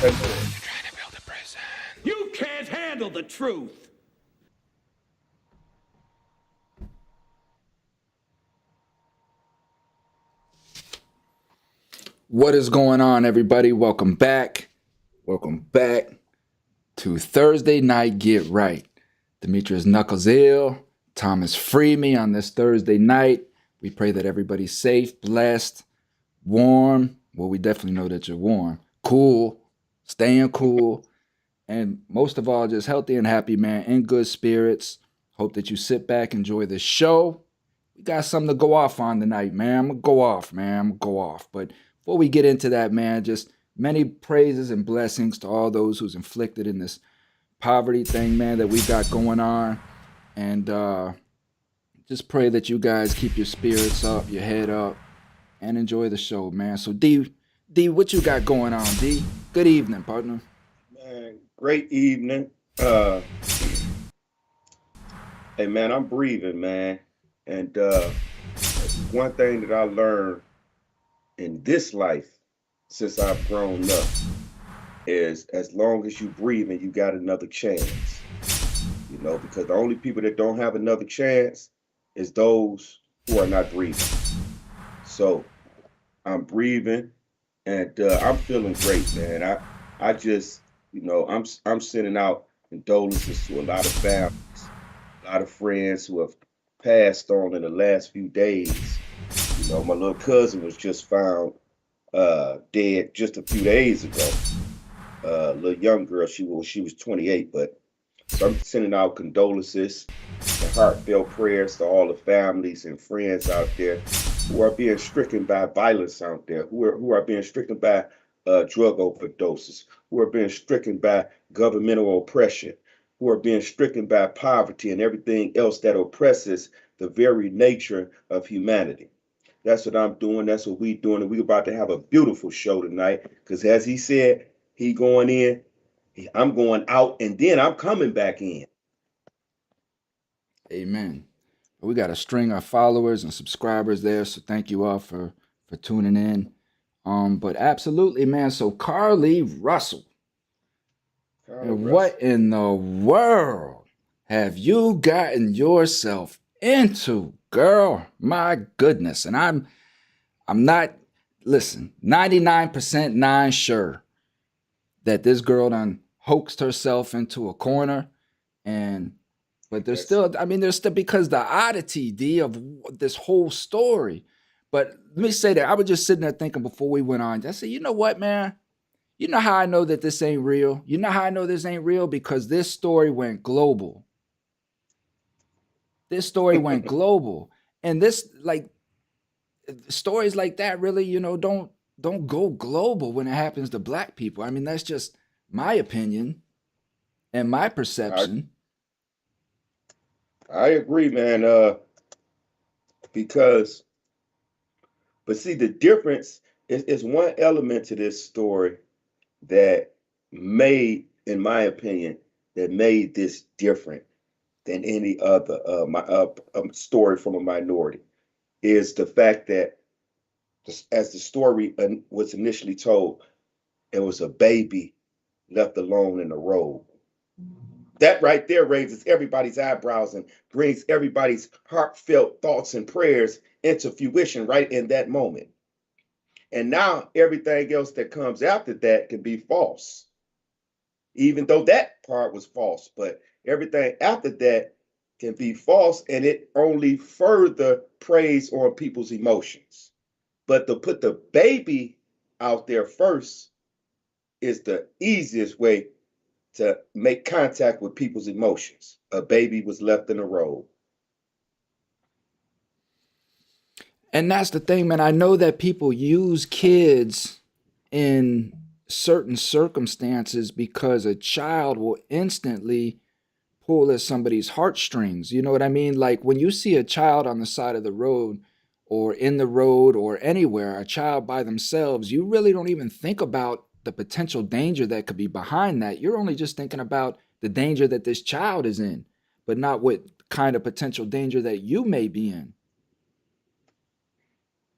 And You're trying to build a prison. You can't handle the truth. What is going on, everybody? Welcome back. Welcome back to Thursday Night Get Right. Demetris Knuckles ill. Thomas free me on this Thursday night. We pray that everybody's safe, blessed, warm. Well, we definitely know that you're warm. Cool. Staying cool. And most of all, just healthy and happy, man. In good spirits. Hope that you sit back, enjoy the show. We got something to go off on tonight, man. I'm gonna go off, man. I'm gonna go off. But before we get into that, man, just many praises and blessings to all those who's inflicted in this poverty thing, man, that we got going on. And just pray that you guys keep your spirits up, your head up, and enjoy the show, man. So D, what you got going on, D? Good evening, partner. man, great evening. Uh, hey man, I'm breathing, man. And one thing that I learned in this life since I've grown up is as long as you breathing, you got another chance. Because the only people that don't have another chance is those who are not breathing. So I'm breathing, and I'm feeling great, man. I just, I'm sending out condolences to a lot of families, a lot of friends who have passed on in the last few days. My little cousin was just found dead just a few days ago. Little young girl, she was 28, but so I'm sending out condolences and heartfelt prayers to all the families and friends out there who are being stricken by violence out there, who are being stricken by drug overdoses, who are being stricken by governmental oppression, who are being stricken by poverty and everything else that oppresses the very nature of humanity. That's what I'm doing. That's what we doing. And we're about to have a beautiful show tonight. Because as he said, he going in, I'm going out, and then I'm coming back in. Amen. We got a string of followers and subscribers there, so thank you all for tuning in. But absolutely, man. So Carlee Russell, Carlee and Russell. what in the world have you gotten yourself into, girl? My goodness. And I'm not, listen, 99% nine sure that this girl done hoaxed herself into a corner. And but there's That's still, I mean, there's still, because the oddity, D, of this whole story. But let me say that I was just sitting there thinking before we went on. I said, you know what, man? You know how I know that this ain't real? You know how I know this ain't real? Because this story went global. This story went global. And this, like, stories like that really, don't go global when it happens to black people. I mean, that's just my opinion and my I perception. I agree, man. Because but see the difference is one element to this story that made, in my opinion, that made this different than any other story from a minority is the fact that as the story was initially told, it was a baby left alone in the road. That right there raises everybody's eyebrows and brings everybody's heartfelt thoughts and prayers into fruition right in that moment. And now everything else that comes after that can be false, even though that part was false. But everything after that can be false, and it only further preys on people's emotions. But to put the baby out there first is the easiest way to make contact with people's emotions. A baby was left in the road. And that's the thing, man. I know that people use kids in certain circumstances because a child will instantly pull at somebody's heartstrings. You know what I mean? Like when you see a child on the side of the road or in the road or anywhere, a child by themselves, you really don't even think about the potential danger that could be behind that. You're only just thinking about the danger that this child is in, but not what kind of potential danger that you may be in.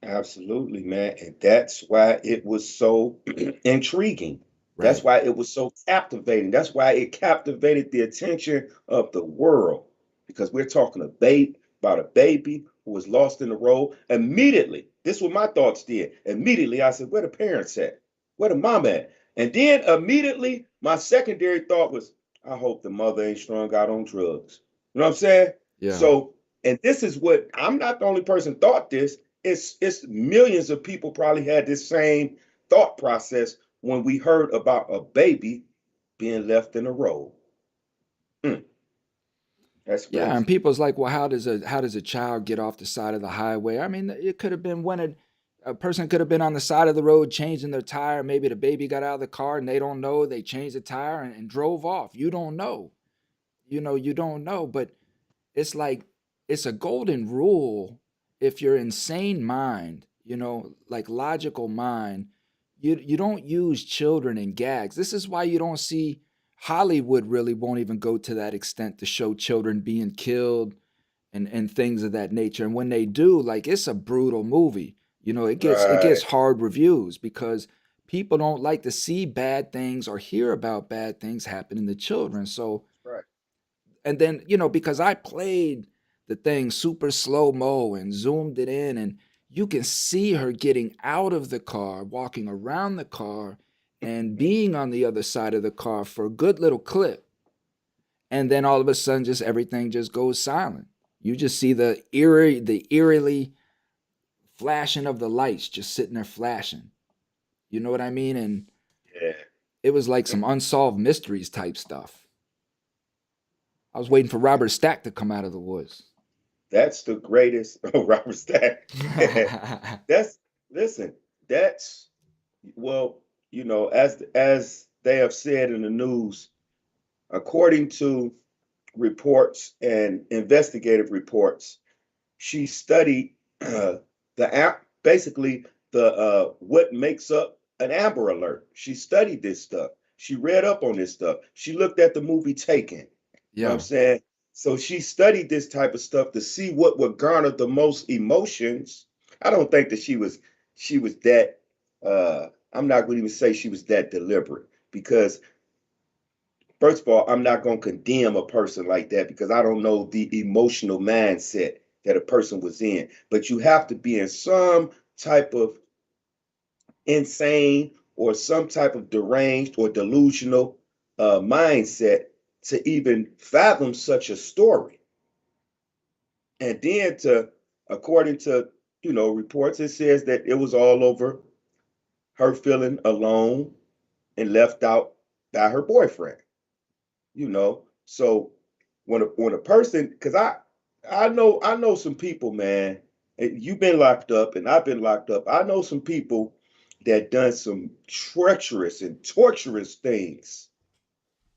Absolutely, man. And that's why it was so intriguing. That's Right. why it was so captivating. That's why it captivated the attention of the world. Because we're talking about a baby who was lost in the road. Immediately, this is what my thoughts did. Immediately, I said, where the parents at? Where the mom at? And then immediately, my secondary thought was, I hope the mother ain't strung out on drugs. You know what I'm saying? Yeah. So, and this is what I'm not the only person thought this. It's millions of people probably had this same thought process when we heard about a baby being left in a road. Mm, that's Yeah, and crazy. people's like, well, how does a child get off the side of the highway? I mean, it could have been when a person could have been on the side of the road changing their tire. Maybe the baby got out of the car and they don't know. They changed the tire and drove off. You don't know. You don't know. But it's like it's a golden rule if you're insane mind, like logical mind, you don't use children in gags. This is why you don't see Hollywood really won't even go to that extent to show children being killed and things of that nature. And when they do, like it's a brutal movie. It gets Right, hard reviews because people don't like to see bad things or hear about bad things happening to children. So right. and then because I played the thing super slow mo and zoomed it in, and you can see her getting out of the car, walking around the car, and being on the other side of the car for a good little clip, and then all of a sudden just everything just goes silent. You just see the eerily flashing of the lights just sitting there flashing. You know what I mean? And Yeah. it was like some unsolved mysteries type stuff. I was waiting for Robert Stack to come out of the woods. That's the greatest. Oh, Robert Stack. That's listen. That's well, as they have said in the news, according to reports and investigative reports, she studied the app, basically the what makes up an Amber Alert. She studied this stuff. She read up on this stuff. She looked at the movie Taken. You know what I'm Yeah. saying? So she studied this type of stuff to see what would garner the most emotions. I don't think that she was that I'm not going to even say she was that deliberate because first of all, I'm not going to condemn a person like that because I don't know the emotional mindset that a person was in. But you have to be in some type of insane or some type of deranged or delusional mindset to even fathom such a story. And then according to reports, it says that it was all over her feeling alone and left out by her boyfriend. So when a person, because I know some people, man. You've been locked up and I've been locked up. I know some people that done some treacherous and torturous things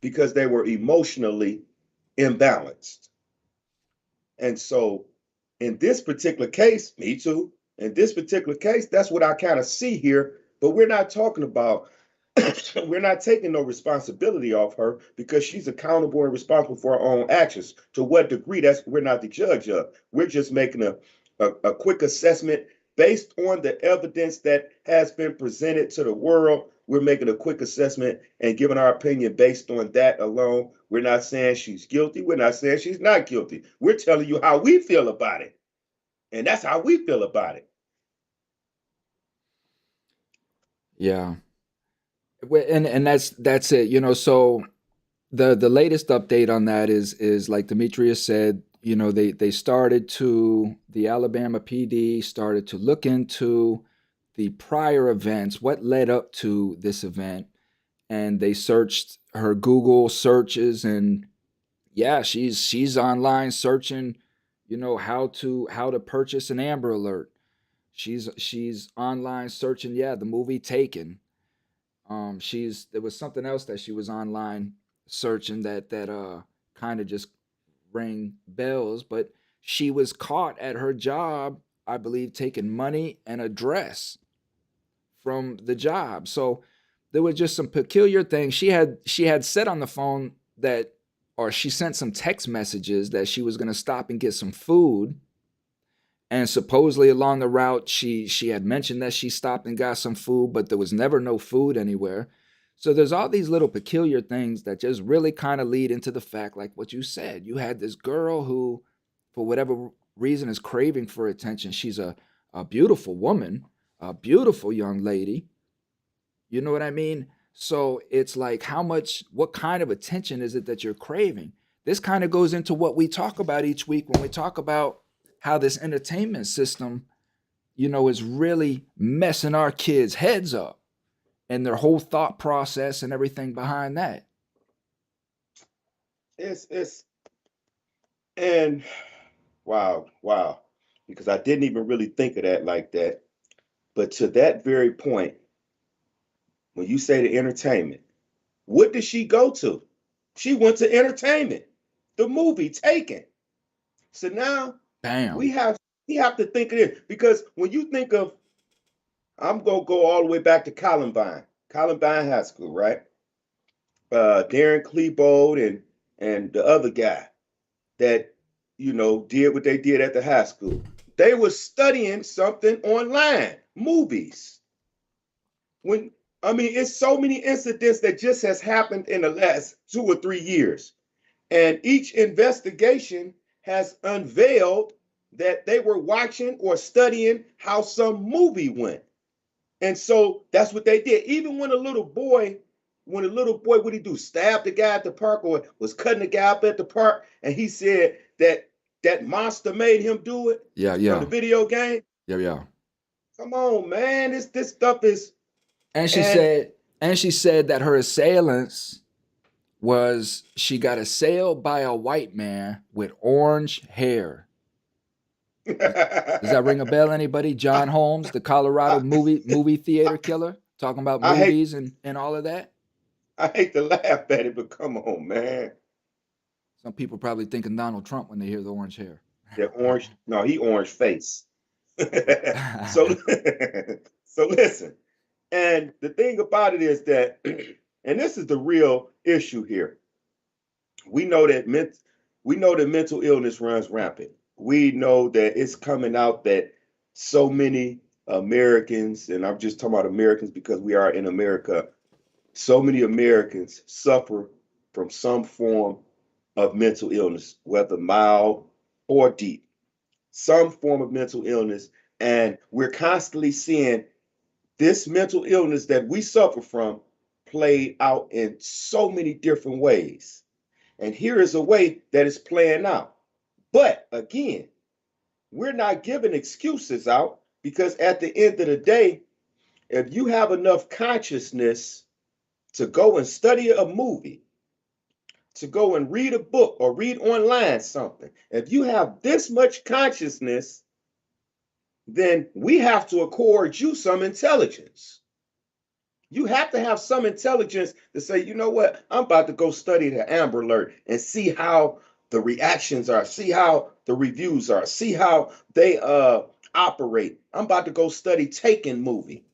because they were emotionally imbalanced. And so in this particular case, me too. In this particular case, that's what I kind of see here. But we're not talking about, we're not taking no responsibility off her because she's accountable and responsible for her own actions. To what degree, that's we're not the judge of. We're just making a quick assessment based on the evidence that has been presented to the world. We're making a quick assessment and giving our opinion based on that alone. We're not saying she's guilty. We're not saying she's not guilty. We're telling you how we feel about it. And that's how we feel about it. Yeah. And that's it. So the latest update on that is like Demetrius said, they started to the Alabama PD started to look into the prior events, what led up to this event, and they searched her Google searches, and yeah, she's online searching, how to purchase an Amber Alert. She's online searching, yeah, the movie Taken. She's there was something else that she was online searching that kind of just rang bells, but she was caught at her job, I believe, taking money and a dress from the job. So there were just some peculiar things. She had said on the phone that, or she sent some text messages that she was going to stop and get some food, and supposedly along the route she had mentioned that she stopped and got some food, but there was never no food anywhere. So there's all these little peculiar things that just really kind of lead into the fact, like what you said. You had this girl who, for whatever reason, is craving for attention. She's a beautiful woman, a beautiful young lady. You know what I mean? So it's like, what kind of attention is it that you're craving? This kind of goes into what we talk about each week when we talk about how this entertainment system, is really messing our kids' heads up and their whole thought process and everything behind that. It's and wow, because I didn't even really think of that like that. But to that very point, when you say the entertainment, what did she go to? She went to entertainment, the movie Taken. So now Bam. we have we have to think of it because when you think of, I'm gonna go all the way back to Columbine High School, right? Darren Klebold and the other guy that did what they did at the high school. They were studying something online, movies. When I mean, it's so many incidents that just has happened in the last 2 or 3 years, and each investigation has unveiled that they were watching or studying how some movie went. And so that's what they did. Even when a little boy, what did he do? Stabbed the guy at the park or was cutting the guy up at the park, and he said that that monster made him do it Yeah, from yeah, the video game. yeah, yeah. Come on, man. This stuff is And she and said, that her assailants she got assailed by a white man with orange hair. Does that ring a bell? Anybody? John Holmes, the Colorado I, movie theater killer, talking about I hate movies and all of that. I hate to laugh at it, but come on, man. Some people probably thinking Donald Trump when they hear the orange hair. That orange, no, he orange face. So so listen. And the thing about it is that, and this is the real issue here. We know that mental illness runs rampant. We know that it's coming out that so many Americans, and I'm just talking about Americans because we are in America, so many Americans suffer from some form of mental illness, whether mild or deep, some form of mental illness. And we're constantly seeing this mental illness that we suffer from played out in so many different ways. And here is a way that it's playing out. But again, we're not giving excuses out because at the end of the day, if you have enough consciousness to go and study a movie, to go and read a book or read online something, if you have this much consciousness, then we have to accord you some intelligence. You have to have some intelligence to say, you know what, I'm about to go study the Amber Alert and see how the reactions are, see how the reviews are, see how they operate. I'm about to go study Taken movie.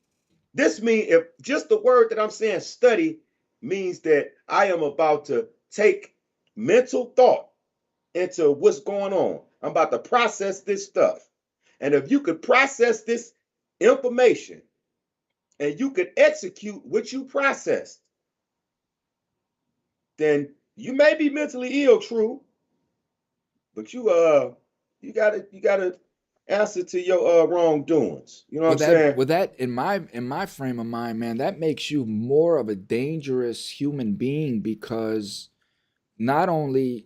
This means if just the word that I'm saying study means that I am about to take mental thought into what's going on. I'm about to process this stuff. And if you could process this information and you could execute what you processed, then you may be mentally ill, true, but you gotta answer to your wrongdoings. You know what I'm saying? With that in my frame of mind, man, that makes you more of a dangerous human being because not only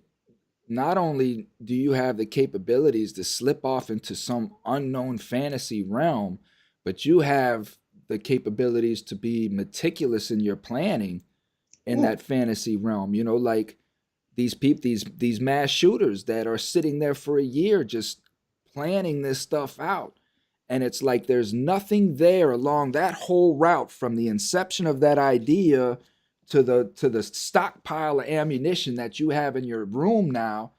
do you have the capabilities to slip off into some unknown fantasy realm, but you have the capabilities to be meticulous in your planning in Ooh, that fantasy realm. Like these mass shooters that are sitting there for a year just planning this stuff out. And it's like there's nothing there along that whole route from the inception of that idea to the stockpile of ammunition that you have in your room now.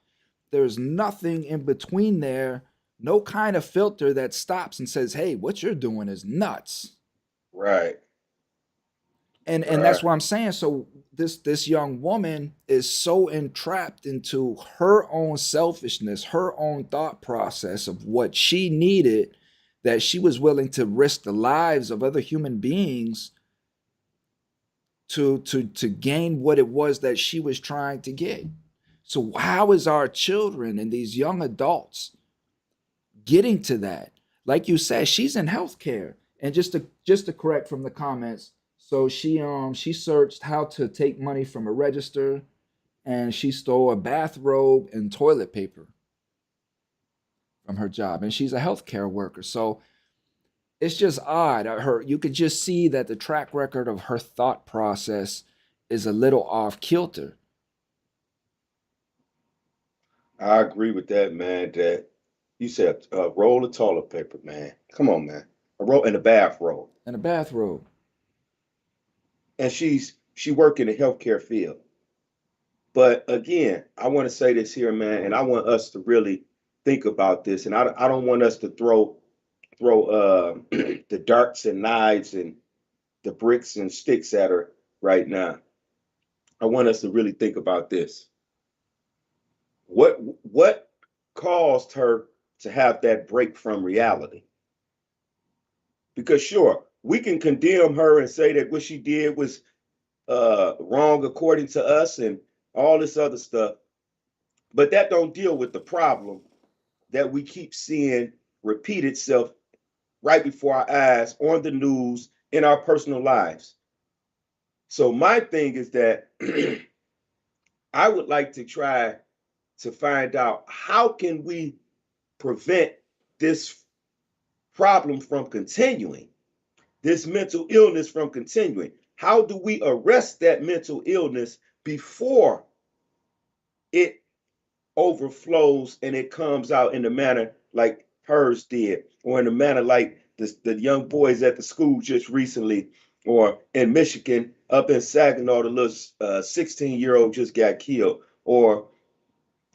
There's nothing in between there, no kind of filter that stops and says, "Hey, what you're doing is nuts." right, And that's right. what I'm saying. So this young woman is so entrapped into her own selfishness, her own thought process of what she needed, that she was willing to risk the lives of other human beings to gain what it was that she was trying to get. So how is our children and these young adults getting to that? Like you said, she's in healthcare. And just to correct from the comments, so she searched how to take money from a register, and she stole a bathrobe and toilet paper from her job. And she's a healthcare worker. So it's just odd. Her You could just see that the track record of her thought process is a little off kilter. I agree with that, man. That you said a roll of toilet paper, man. Come on, man. A roll and a bathrobe. And a bathrobe. And she work in the healthcare field. But again, I want to say this here, man, and I want us to really think about this. And I don't want us to throw the darts and knives and the bricks and sticks at her right now. I want us to really think about this. What caused her to have that break from reality? Because sure, we can condemn her and say that what she did was wrong according to us and all this other stuff, but that don't deal with the problem that we keep seeing repeat itself right before our eyes on the news in our personal lives. So my thing is that I would like to try to find out how can we prevent this problem from continuing, this mental illness from continuing. How do we arrest that mental illness before it overflows and it comes out in the manner like hers did, or in the manner like the young boys at the school just recently, or in Michigan, up in Saginaw, the little 16-year-old just got killed, or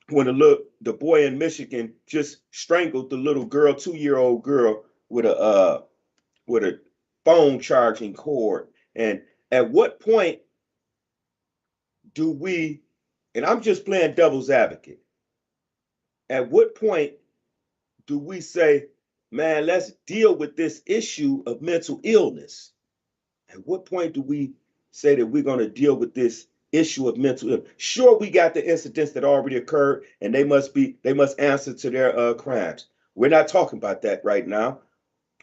when the boy in Michigan just strangled the little girl, 2-year-old girl, with a phone charging cord. And at what point do we, and I'm just playing devil's advocate, at what point do we say, man, let's deal with this issue of mental illness? At what point do we say that we're going to deal with this issue of mental illness? Sure, we got the incidents that already occurred, and they must answer to their crimes. We're not talking about that right now.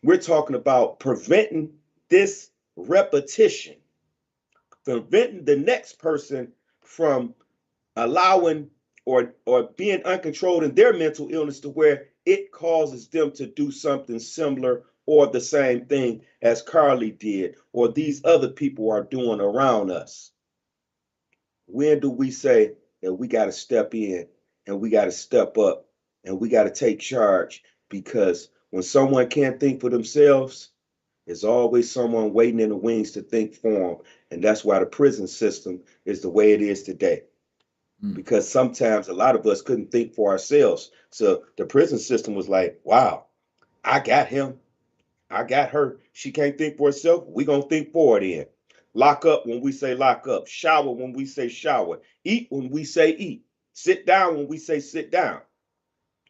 We're talking about preventing this repetition, preventing the next person from allowing or being uncontrolled in their mental illness to where it causes them to do something similar or the same thing as Carlee did or these other people are doing around us. When do we say that we got to step in and we got to step up and we got to take charge? Because when someone can't think for themselves, there's always someone waiting in the wings to think for them. And that's why the prison system is the way it is today. Because sometimes a lot of us couldn't think for ourselves. So the prison system was like, wow, I got him. I got her. She can't think for herself. We're going to think for it in. Lock up when we say lock up. Shower when we say shower. Eat when we say eat. Sit down when we say sit down.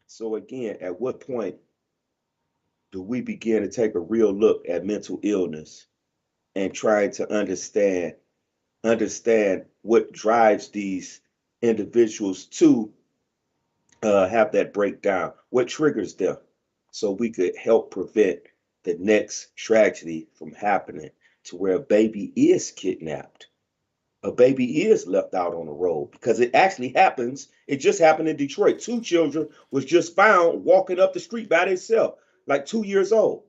So again, at what point do we begin to take a real look at mental illness and try to understand what drives these individuals to have that breakdown? What triggers them, so we could help prevent the next tragedy from happening, to where a baby is kidnapped, a baby is left out on the road, because it actually happens. It just happened in Detroit. 2 children was just found walking up the street by themselves, like 2 years old.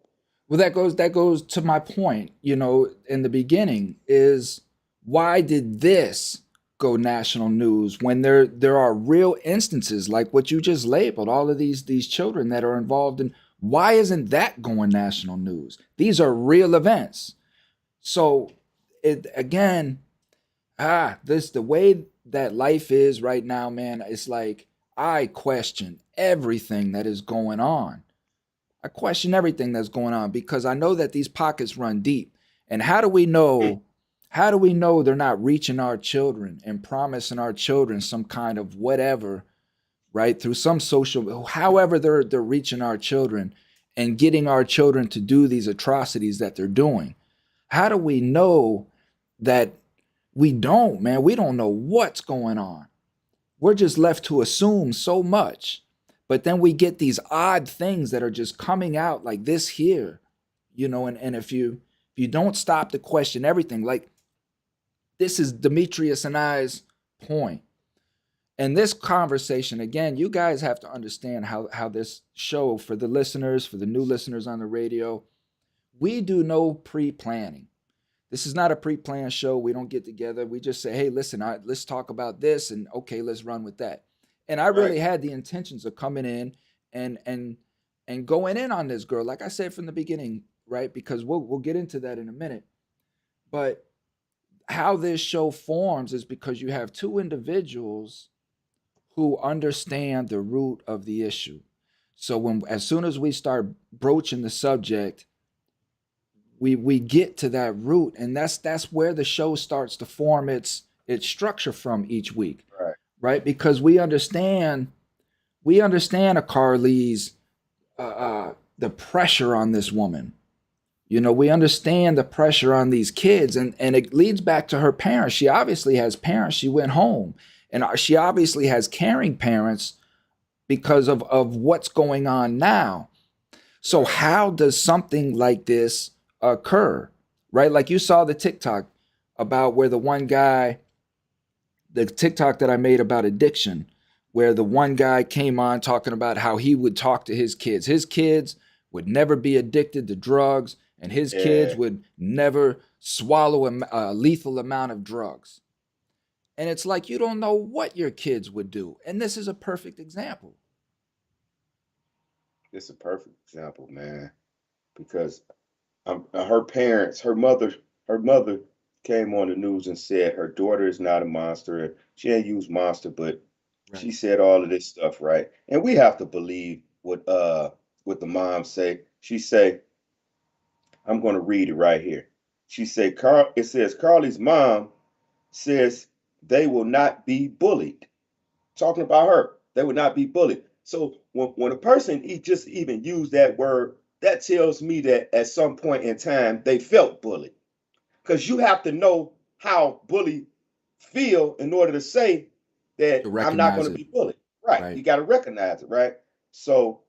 Well, that goes to my point, in the beginning, is why did this go national news when there are real instances like what you just labeled, all of these children that are involved in? Why isn't that going national news? These are real events. So it again, the way that life is right now, man, it's like I question everything that is going on. I question everything that's going on because I know that these pockets run deep. And how do we know they're not reaching our children and promising our children some kind of whatever, right? Through some social, however they're reaching our children and getting our children to do these atrocities that they're doing. How do we know that We don't, man. We don't know what's going on. We're just left to assume so much. But then we get these odd things that are just coming out like this here, and if you don't stop to question everything, like this is Demetrius and I's point. And this conversation, again, you guys have to understand how this show, for the listeners, for the new listeners on the radio, we do no pre-planning. This is not a pre-planned show. We don't get together. We just say, hey, listen, let's talk about this, and okay, let's run with that. And I Right. really had the intentions of coming in and going in on this girl, like I said from the beginning, right? Because we'll get into that in a minute. But how this show forms is because you have two individuals who understand the root of the issue. So as soon as we start broaching the subject, we get to that root, and that's where the show starts to form its structure from each week, Right. right? Because we understand a Carlee's the pressure on this woman. We understand the pressure on these kids, and it leads back to her parents. She obviously has parents. She went home, and she obviously has caring parents because of what's going on now. So Right. how does something like this occur, right? Like you saw the TikTok about where the TikTok that I made about addiction, where the one guy came on talking about how he would talk to his kids. His kids would never be addicted to drugs, and his kids Yeah. would never swallow a lethal amount of drugs. And it's like you don't know what your kids would do. And this is a perfect example. It's a perfect example, man. Because her parents, her mother came on the news and said her daughter is not a monster. She ain't used monster, but Right. she said all of this stuff, right? And we have to believe what the mom say. She say, I'm gonna read it right here. She said, it says Carlee's mom says they will not be bullied. Talking about her, they will not be bullied. So when a person just even use that word, that tells me that at some point in time they felt bullied. Because you have to know how bully feel in order to say To that I'm not going recognize to it. be bullied. Right. Right. You got to recognize it, right? So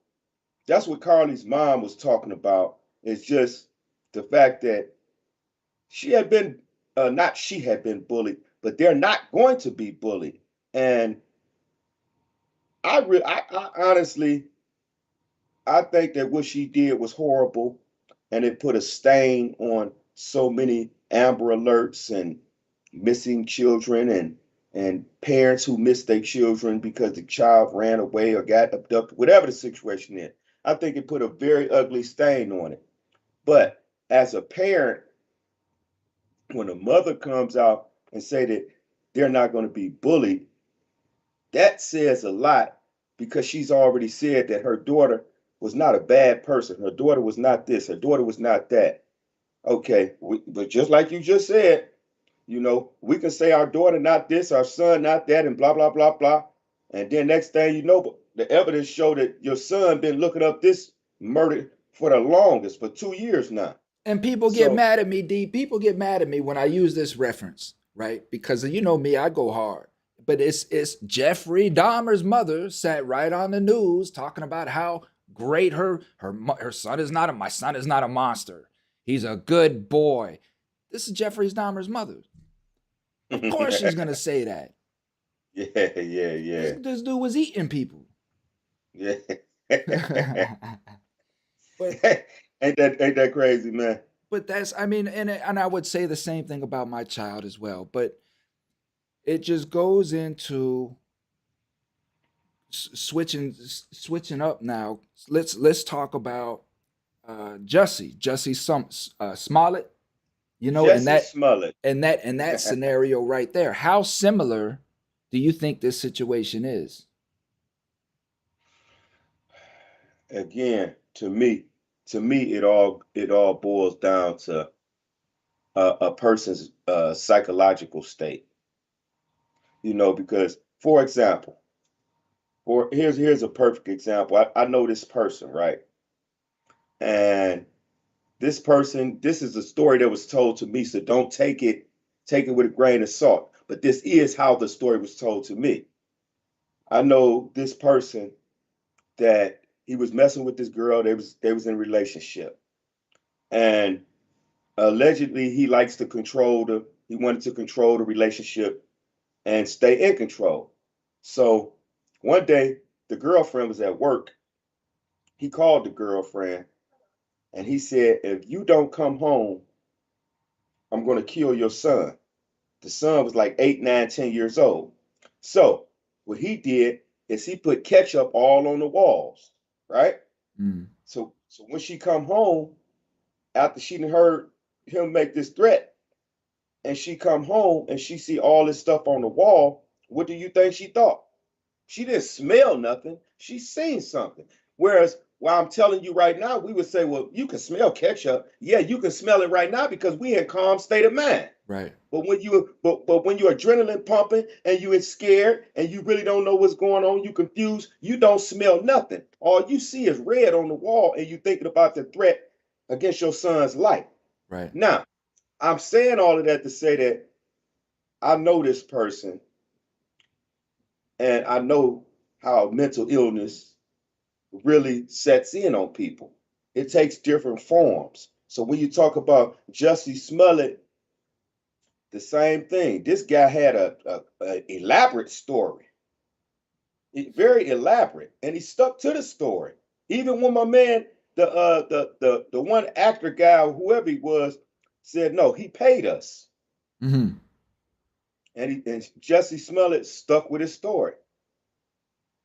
that's what Carlee's mom was talking about. It's just the fact that she had been, not she had been bullied, but they're not going to be bullied. And I honestly, I think that what she did was horrible, and it put a stain on so many Amber Alerts and missing children and parents who missed their children because the child ran away or got abducted, whatever the situation is. I think it put a very ugly stain on it. But as a parent, when a mother comes out and say that they're not going to be bullied, that says a lot because she's already said that her daughter was not a bad person. Her daughter was not this. Her daughter was not that. Okay, but just like you just said, we can say our daughter not this, our son not that, and blah blah blah blah. And then next thing you know, the evidence show that your son been looking up this murder for the longest, for 2 years now. And people get So mad at me, D. People get mad at me when I use this reference, right? Because you know me, I go hard. But it's Jeffrey Dahmer's mother sat right on the news talking about how great her son is not my son is not a monster. He's a good boy. This is Jeffrey Dahmer's mother. Of course she's gonna say that. yeah, yeah, This yeah, this dude was eating people. yeah. but Ain't that crazy, man? but that's I mean, and I would say the same thing about my child as well. But it just goes into switching up now. Let's talk about Jussie Smollett. You know, in Jesse that Smollett. in that scenario right there, how similar do you think this situation is? Again, to me, it all boils down to a person's psychological state. Because for example, here's a perfect example. I know this person, right? And this person, this is a story that was told to me, so don't take it take it with a grain of salt. But this is how the story was told to me. I know this person that he was messing with this girl. They was in a relationship, and allegedly he likes to control the. He wanted to control the relationship and stay in control. So one day the girlfriend was at work. He called the girlfriend and he said, "If you don't come home, I'm going to kill your son." The son was like 8, 9, 10 years old. So what he did is he put ketchup all on the walls, right? Mm. So when she come home, after she heard him make this threat, and she come home and she see all this stuff on the wall, what do you think she thought? She didn't smell nothing. She seen something. Whereas while I'm telling you right now, we would say, well, you can smell ketchup. Yeah, you can smell it right now because we in calm state of mind. Right. But when you're adrenaline pumping and you is scared and you really don't know what's going on, you confused, you don't smell nothing. All you see is red on the wall and you thinking about the threat against your son's life. Right. Now, I'm saying all of that to say that I know this person and I know how mental illness really sets in on people. It takes different forms. So when you talk about Jussie Smollett, the same thing. This guy had a elaborate story, very elaborate, and he stuck to the story. Even when my man, the one actor guy, or whoever he was, said no, he paid us, Mm-hmm. and Jussie Smollett stuck with his story.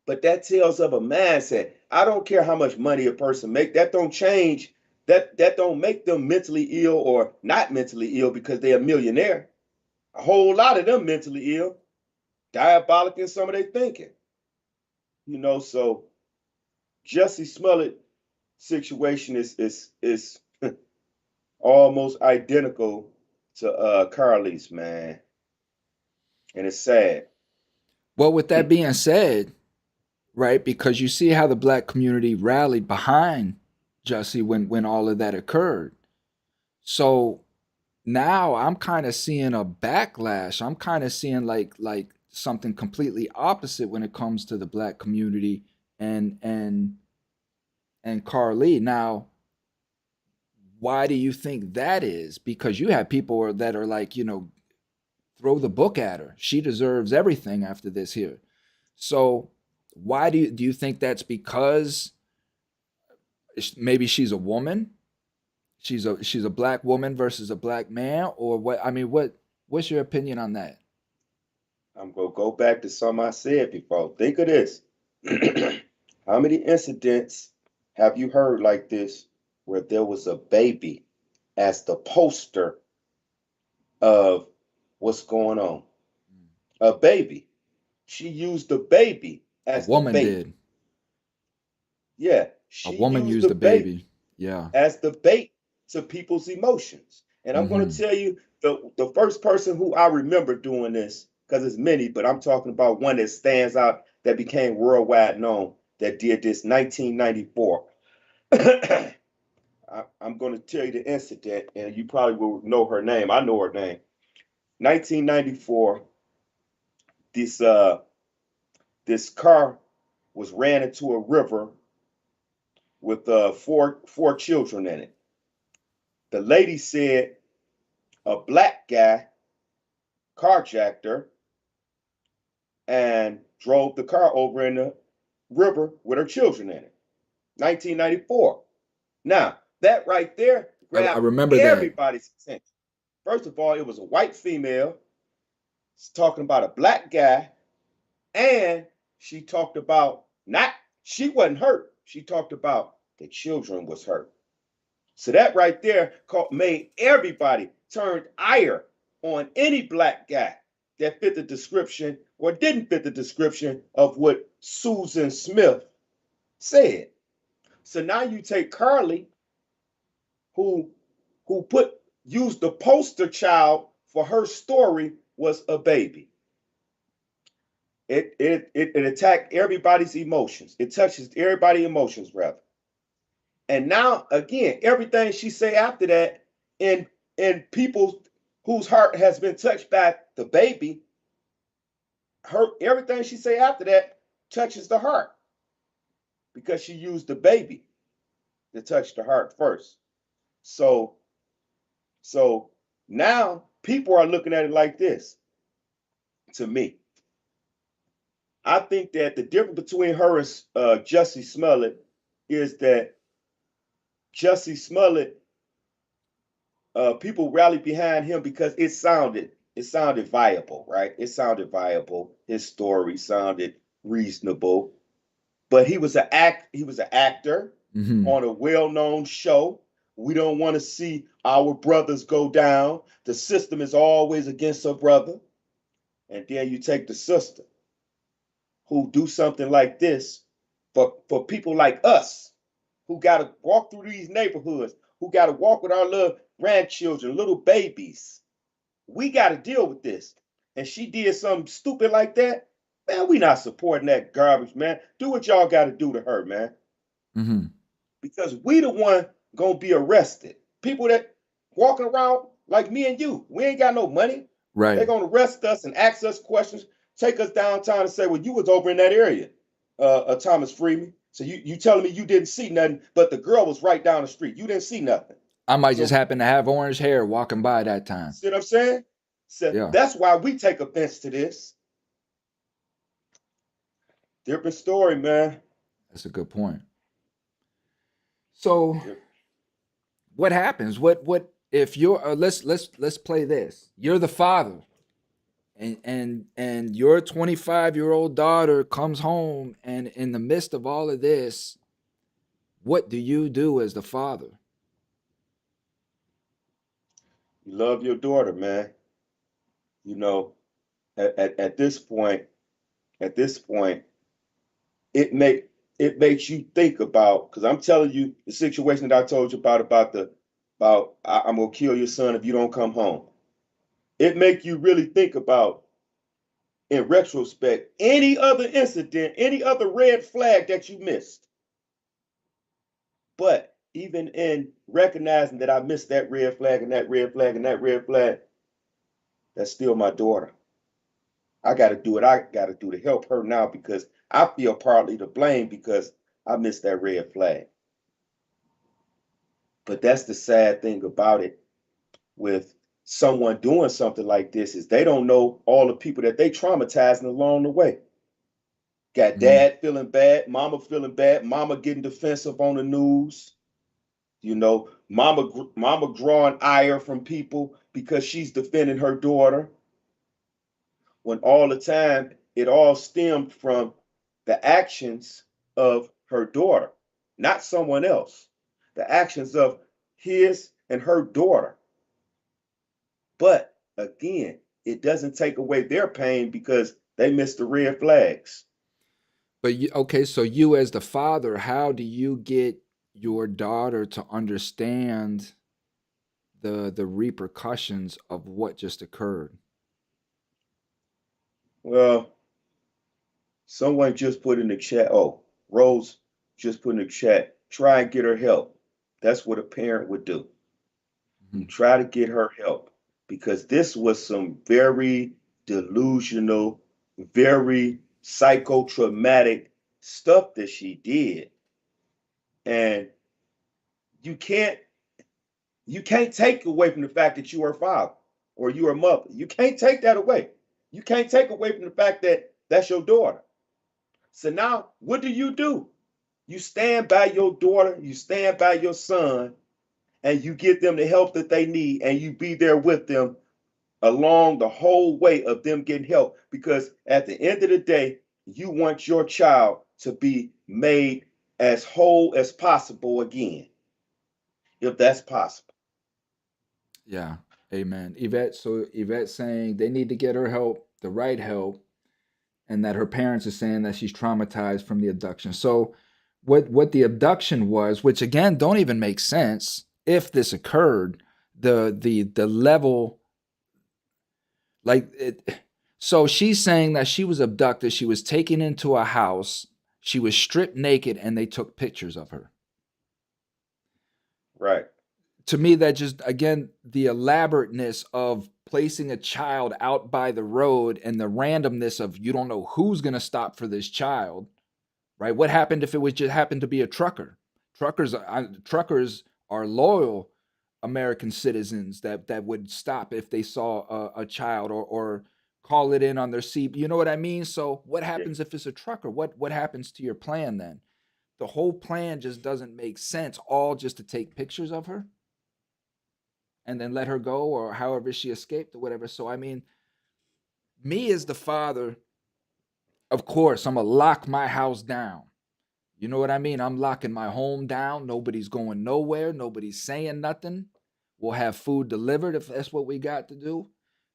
But that tells of a mindset. I don't care how much money a person make. That don't change. That don't make them mentally ill or not mentally ill because they're a millionaire. A whole lot of them mentally ill, diabolic in some of their thinking. So Jussie Smollett situation is almost identical to Carlee's, man, and it's sad. Well, with that being said, right, because you see how the black community rallied behind Jussie when all of that occurred. So now I'm kind of seeing a backlash. I'm kind of seeing like something completely opposite when it comes to the black community and Carlee. Now, why do you think that is? Because you have people that are like, throw the book at her. She deserves everything after this here. So why do you think that's because maybe she's a woman? She's a black woman versus a black man, or what? I mean, what's your opinion on that? I'm gonna go back to something I said before. Think of this. How many incidents have you heard like this where there was a baby as the poster of what's going on? A baby. She used the baby A as the woman bait. did. Yeah, A she woman used used the a baby baby. Yeah. as the bait to people's emotions. And I'm going to Mm-hmm. tell you the first person who I remember doing this, because it's many, but I'm talking about one that stands out that became worldwide known that did this 1994. I'm going to tell you the incident, and you probably will know her name. I know her name. 1994. This this car was ran into a river with four children in it. The lady said a black guy carjacked her and drove the car over in the river with her children in it. 1994. Now, that right there I grabbed remember that. everybody's attention. First of all, it was a white female talking about a black guy, and she talked about not, she wasn't hurt. She talked about the children was hurt. So that right there made everybody turn ire on any black guy that fit the description or didn't fit the description of what Susan Smith said. So now you take Carlee, who used the poster child for her story was a baby. It attacked everybody's emotions. It touches everybody's emotions rather. And now again, everything she say after that in people's whose heart has been touched by the baby, her everything she say after that touches the heart because she used the baby to touch the heart first. So so now people are looking at it like this. To me, I think that the difference between her and Jussie Smollett is that Jussie Smollett, people rallied behind him because it sounded viable, right? It sounded viable. His story sounded reasonable. But he was an actor Hmm. on a well-known show. We don't want to see our brothers go down. The system is always against a brother. And then you take the sister who do something like this for people like us who got to walk through these neighborhoods, who got to walk with our little grandchildren, little babies. We got to deal with this. And she did something stupid like that. Man, we not supporting that garbage, man. Do what y'all got to do to her, man. Hmm. Because we the one gonna be arrested. People that walking around like me and you, we ain't got no money. They're Right. gonna arrest us and ask us questions, take us downtown and say, well, you was over in that area, Thomas Freeman. So you telling me you didn't see nothing, but the girl was right down the street. You didn't see nothing. I might just So happen to have orange hair walking by that time. see what I'm saying? So Yeah, that's why we take offense to this. Different story, man. that's a good point. So what happens? What if you're let's play this. You're the father and your 25-year-old daughter comes home and in the midst of all of this, what do you do as the father? You love your daughter, man. You know, at this point, at this point, it make it makes you think about, because I'm telling you the situation that I told you about I'm gonna kill your son if you don't come home. It make you really think about, in retrospect, any other incident, any other red flag that you missed. But even in recognizing that I missed that red flag and that red flag and that red flag, that's still my daughter. I got to do what I got to do to help her now because I feel partly to blame because I missed that red flag. But that's the sad thing about it with someone doing something like this is they don't know all the people that they traumatizing along the way. Got Mhm. dad feeling bad, mama getting defensive on the news, mama drawing ire from people because she's defending her daughter when all the time it all stemmed from the actions of her daughter, not someone else. The actions of his and her daughter. But again, it doesn't take away their pain because they missed the red flags. But okay, so you as the father, how do you get your daughter to understand the repercussions of what just occurred? Well, someone just put in the chat. Oh, Rose just put in the chat. Try and get her help. That's what a parent would do. You Mhm. try to get her help because this was some very delusional, very psychotraumatic stuff that she did. And you can't you can't take away from the fact that you are a father or you are a mother. You can't take that away. You can't take away from the fact that that's your daughter. So now what do? You stand by your daughter, you stand by your son, and you give them the help that they need, and you be there with them along the whole way of them getting help. Because at the end of the day, you want your child to be made as whole as possible again, if that's possible. Yeah. Amen. Yvette, so Yvette saying they need to get her help, the right help, and that her parents are saying that she's traumatized from the abduction. So what the abduction was, which again don't even make sense if this occurred, the level like it, so she's saying that she was abducted, she was taken into a house, she was stripped naked and they took pictures of her. Right. to me, that just, again, the elaborateness of placing a child out by the road and the randomness of you don't know who's going to stop for this child, right? What happened if it was just happened to be a trucker? Truckers are loyal American citizens that would stop if they saw a child, or call it in on their seat. You know what I mean? So what Yeah. happens if it's a trucker? What happens to your plan then? The whole plan just doesn't make sense. All just to take pictures of her and then let her go, or however she escaped or whatever. So I mean, me as the father, of course, I'm gonna lock my house down. You know what I mean? I'm locking my home down. Nobody's going nowhere. Nobody's saying nothing. We'll have food delivered if that's what we got to do,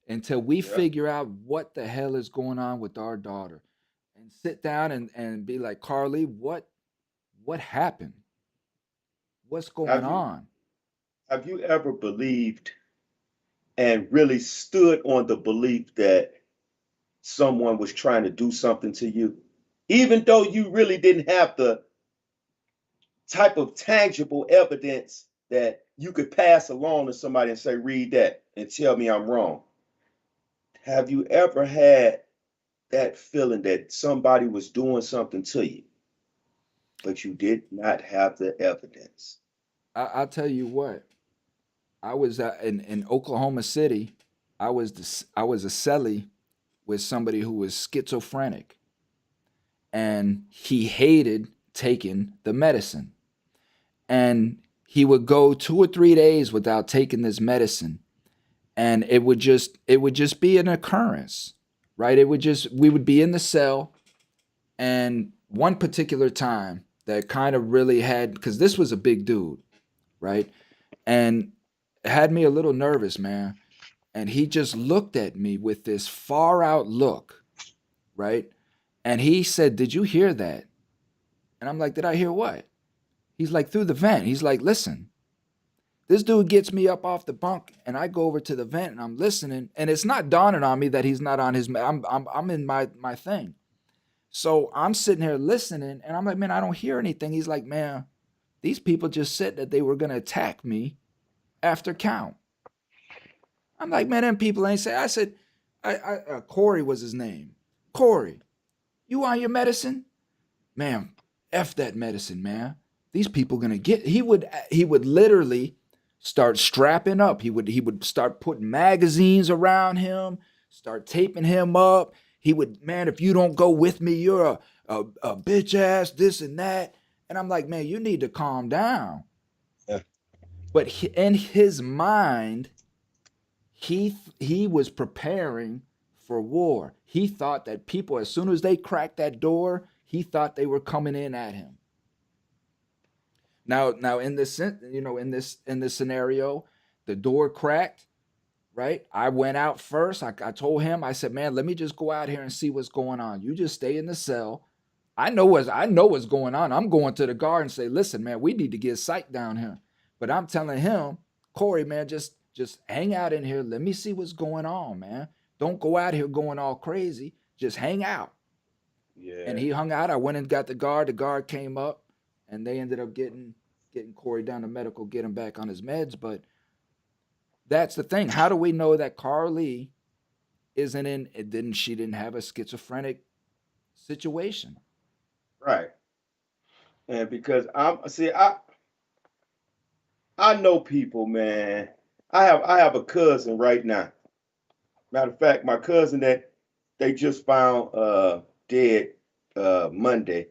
until we Yeah. figure out what the hell is going on with our daughter, and sit down and be like, Carlee, what happened? What's going Have you on? have you ever believed and really stood on the belief that someone was trying to do something to you, even though you really didn't have the type of tangible evidence that you could pass along to somebody and say, read that and tell me I'm wrong? Have you ever had that feeling that somebody was doing something to you, but you did not have the evidence? I'll tell you what. I was in Oklahoma City. I was a cellie with somebody who was schizophrenic, and he hated taking the medicine. And he would go 2 or 3 days without taking this medicine, and it would just be an occurrence, right? It would just we would be in the cell, and one particular time that kind of really had, because this was a big dude, right? And it had me a little nervous, man. And he just looked at me with this far out look, right? And he said, "Did you hear that?" And I'm like, "Did I hear what?" He's like, "Through the vent." He's like, "Listen, this dude gets me up off the bunk, and I go over to the vent, and I'm listening, and it's not dawning on me that he's not on his. I'm in my thing. So I'm sitting here listening, and I'm like, man, I don't hear anything." He's like, "Man, these people just said that they were gonna attack me after count." I'm like, "Man, them people ain't say." I said, Corey was his name. "Corey, you on your medicine?" "Man, f that medicine, man. These people gonna get." He would literally start strapping up. He would start putting magazines around him, start taping him up. He would, "Man, if you don't go with me, you're a bitch ass, this and that." And I'm like, "Man, you need to calm down." Yeah. But in his mind, he was preparing for war. He thought that people, as soon as they cracked that door, he thought they were coming in at him. Now in this, in this scenario, the door cracked, right? I went out first. I told him, I said, "Man, let me just go out here and see what's going on. You just stay in the cell. I know what's going on. I'm going to the guard and say, 'Listen, man, we need to get sight down here.'" But I'm telling him, "Corey, man, just hang out in here. Let me see what's going on, man. Don't go out here going all crazy. Just hang out." And Yeah. he hung out. I went and got the guard. The guard came up, and they ended up getting Corey down to medical, get him back on his meds. But that's the thing. How do we know that Carlee isn't in? She didn't have a schizophrenic situation? Right. And because I know people, man. I have a cousin right now. Matter of fact, my cousin that they just found dead Monday.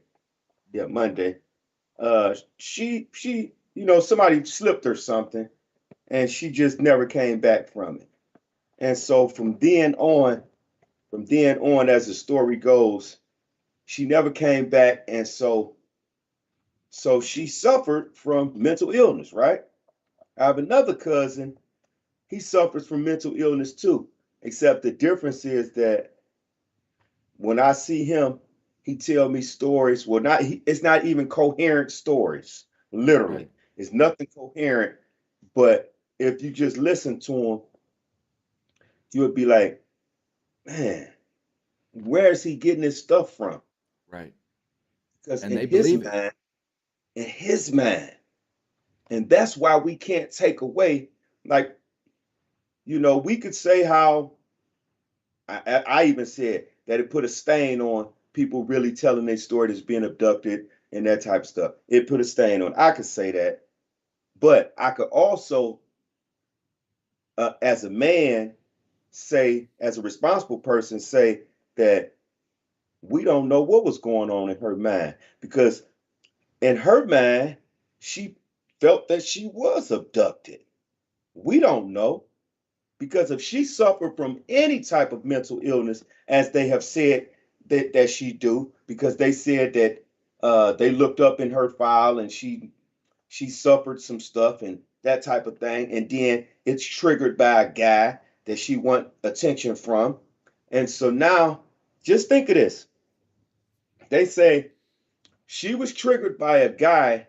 Yeah, Monday. She somebody slipped her something, and she just never came back from it. And so from then on, as the story goes, she never came back, and so she suffered from mental illness, right? I have another cousin. He suffers from mental illness too, except the difference is that when I see him, he tell me stories. Well, it's not even coherent stories. Right. Literally, it's nothing coherent. But if you just listen to him, you would be like, man, where is he getting this stuff from? Right. Because And they believe it. in his mind, And that's why we can't take away, like, we could say how I even said that it put a stain on people really telling their story that's being abducted and that type of stuff. It put a stain on. I could say that, but I could also, as a man, say, as a responsible person, say that we don't know what was going on in her mind, because in her mind, she felt that she was abducted. We don't know, because if she suffered from any type of mental illness, as they have said that she do, because they said that they looked up in her file and she suffered some stuff and that type of thing, and then it's triggered by a guy that she want attention from, and so now just think of this. They say she was triggered by a guy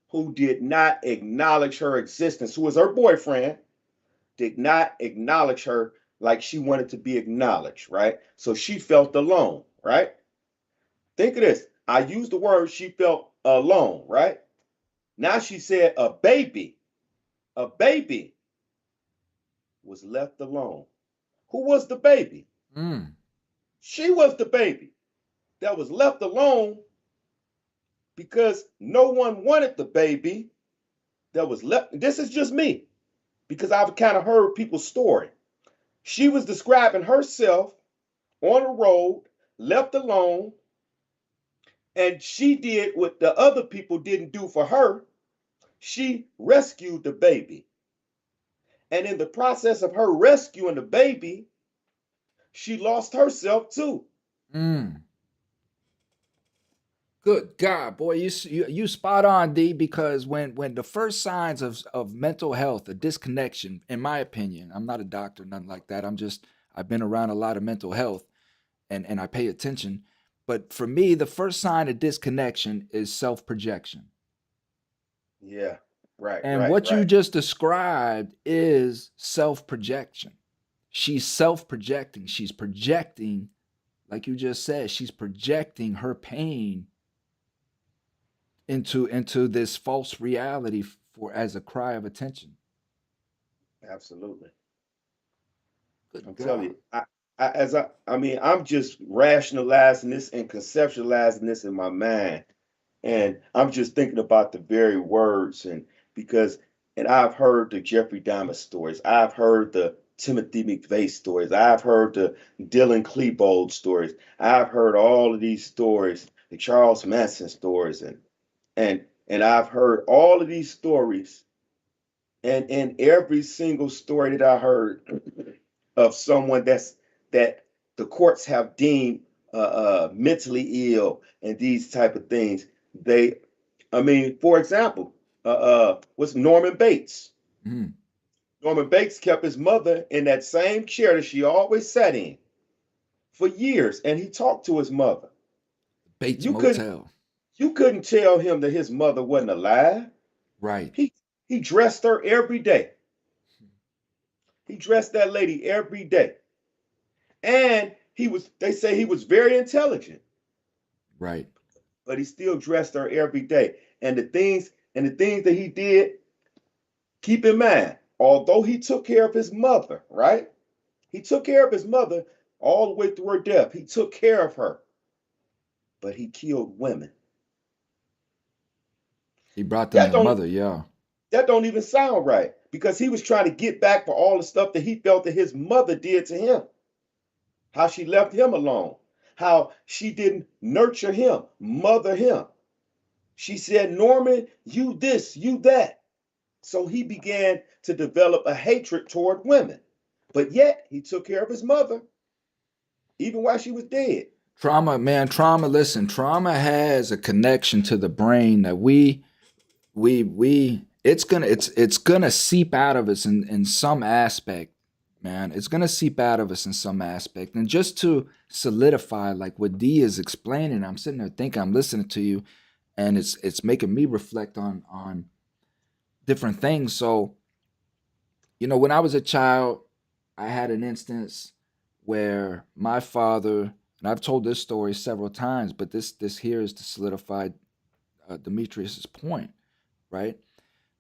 who did not acknowledge her existence, who was her boyfriend, did not acknowledge her like she wanted to be acknowledged, right? So she felt alone, right? Think of this. I used the word she felt alone, right? Now she said a baby was left alone. Who was the baby? Mm. She was the baby that was left alone because no one wanted the baby that was left. This is just me because I've kind of heard people's story. She was describing herself on the road, left alone, and she did what the other people didn't do for her. She rescued the baby. And in the process of her rescuing the baby, she lost herself too. Mm. Good God, boy, you spot on, D. Because when the first signs of mental health, a disconnection, in my opinion, I'm not a doctor, nothing like that. I've been around a lot of mental health, and I pay attention. But for me, the first sign of disconnection is self projection. Yeah, right, And right, what you right. just described is self projection. She's self projecting. She's projecting, like you just said, she's projecting her pain into this false reality for as a cry of attention. Absolutely. Good I'm telling God. you, I mean, I'm just rationalizing this and conceptualizing this in my mind. And I'm just thinking about the very words, and because, and I've heard the Jeffrey Dahmer stories, I've heard the Timothy McVeigh stories, I've heard the Dylan Klebold stories, I've heard all of these stories, the Charles Manson stories, and I've heard all of these stories, and in every single story that I heard of someone that the courts have deemed mentally ill and these type of things, they, I mean, for example, what's Norman Bates? Mhm. Norman Bates kept his mother in that same chair that she always sat in for years, and he talked to his mother. Bates You couldn't Motel. you couldn't tell him that his mother wasn't alive. Right. He he dressed her every day. He dressed that lady every day. And they say he was very intelligent, Right. but he still dressed her every day. And the things that he did, keep in mind, although he took care of his mother, right? He took care of his mother all the way through her death. He took care of her, but he killed women. He brought them That their don't mother, yeah. that don't even sound right, because he was trying to get back for all the stuff that he felt that his mother did to him. How she left him alone. How she didn't nurture him, mother him. She said, Norman, you this, you that. So he began to develop a hatred toward women. But yet he took care of his mother, even while she was dead. Trauma, man, trauma, listen, trauma has a connection to the brain that we it's gonna seep out of us in some aspect, man. It's gonna seep out of us in some aspect. And just to solidify like what D is explaining, I'm sitting there thinking, I'm listening to you, and it's making me reflect on different things. So, when I was a child, I had an instance where my father, and I've told this story several times, but this here is to solidify Demetrius's point, right?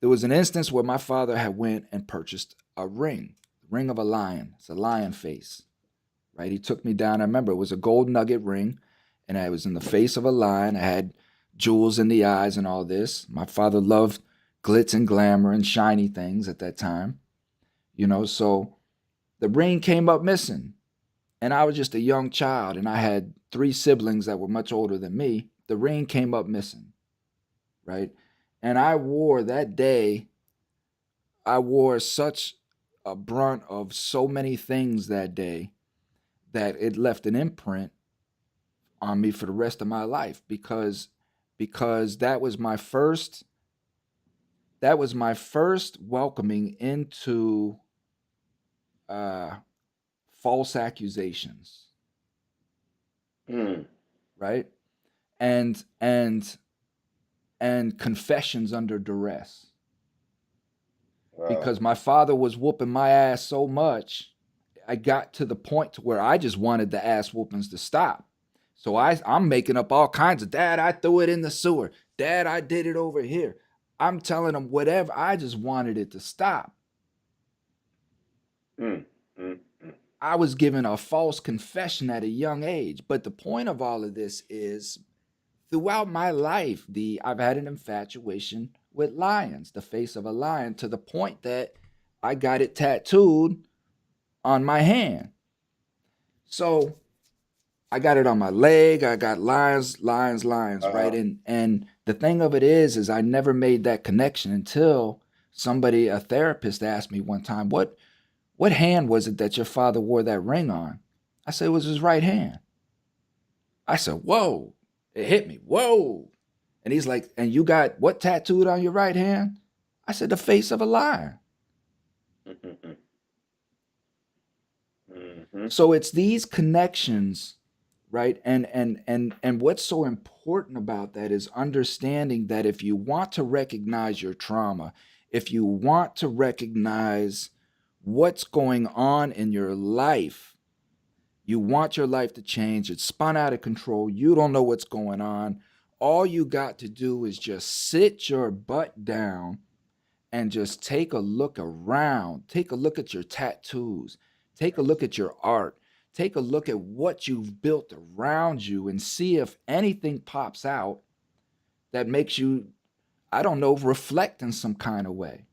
There was an instance where my father had went and purchased a ring of a lion. It's a lion face, right? He took me down. I remember it was a gold nugget ring, and I was in the face of a lion. I had jewels in the eyes and all this. My father loved glitz and glamour and shiny things at that time, so the ring came up missing. And I was just a young child, and I had 3 siblings that were much older than me. The ring came up missing, right? And I wore such a brunt of so many things that day that it left an imprint on me for the rest of my life because that was my first welcoming into false accusations, Mm. right? And confessions under duress, Wow. because my father was whooping my ass so much, I got to the point to where I just wanted the ass whoopings to stop. So I'm making up all kinds of, Dad, I threw it in the sewer. Dad, I did it over here. I'm telling him whatever. I just wanted it to stop. Mm. Mm. Mm. I was given a false confession at a young age. But the point of all of this is, throughout my life, I've had an infatuation with lions, the face of a lion, to the point that I got it tattooed on my hand. So I got it on my leg. I got lions, lions, lions, right? Uh-huh. And the thing of it is I never made that connection until a therapist, asked me one time, what hand was it that your father wore that ring on? I said it was his right hand. I said, whoa, it hit me. Whoa. And he's like, and you got what tattooed on your right hand? I said, the face of a lion. Mm-hmm. Mm-hmm. So it's these connections, right? And what's so important about that is understanding that if you want to recognize your trauma, if you want to recognize what's going on in your life, you want your life to change, it's spun out of control, you don't know what's going on, all you got to do is just sit your butt down and just take a look around. Take a look at your tattoos. Take a look at your art. Take a look at what you've built around you and see if anything pops out that makes you, I don't know, reflect in some kind of way.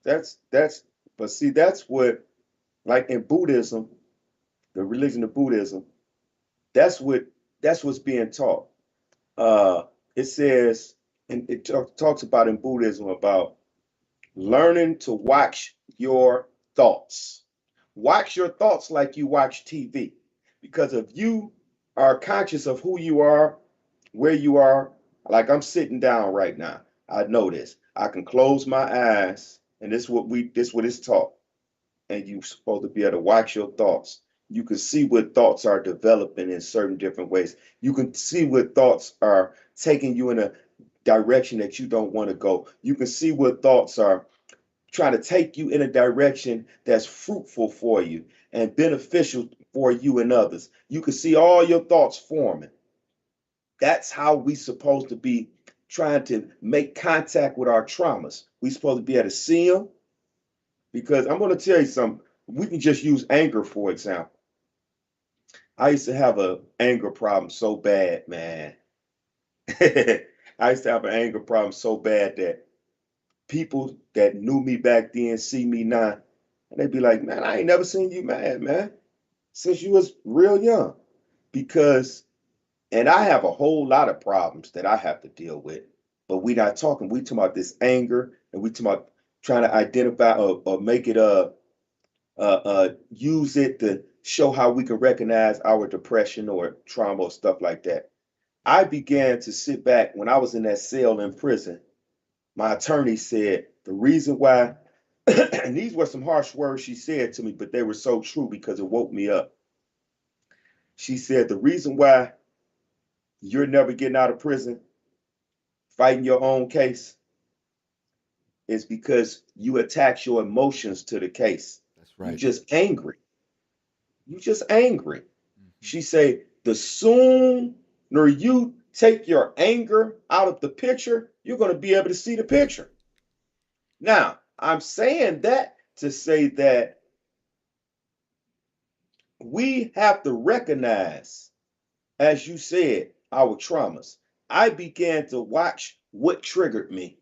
That's but see that's what, like in Buddhism, the religion of Buddhism, that's what that's what's being taught. It says, and it talks about in Buddhism about learning to watch your thoughts. Watch your thoughts like you watch TV. Because if you are conscious of who you are, where you are, like I'm sitting down right now, I know this. I can close my eyes, and this what it's taught. And you're supposed to be able to watch your thoughts. You can see what thoughts are developing in certain different ways. You can see what thoughts are taking you in a direction that you don't want to go. You can see what thoughts are trying to take you in a direction that's fruitful for you and beneficial for you and others. You can see all your thoughts forming. That's how we supposed to be trying to make contact with our traumas. We supposed to be able to see them, because I'm going to tell you something. We can just use anger, for example. I used to have an anger problem so bad, man. I used to have an anger problem so bad that people that knew me back then see me now, and they'd be like, man, I ain't never seen you mad, man, since you was real young. Because, and I have a whole lot of problems that I have to deal with, but we not talking. We talking about this anger, and we talking about trying to identify or make it use it to show how we can recognize our depression or trauma or stuff like that. I began to sit back when I was in that cell in prison. My attorney said the reason why, and these were some harsh words she said to me, but they were so true because it woke me up. She said the reason why you're never getting out of prison, fighting your own case, is because you attach your emotions to the case. That's You right. just angry. You just angry. Mhm. She said the sooner you take your anger out of the picture, you're going to be able to see the picture. Now, I'm saying that to say that we have to recognize, as you said, our traumas. I began to watch what triggered me.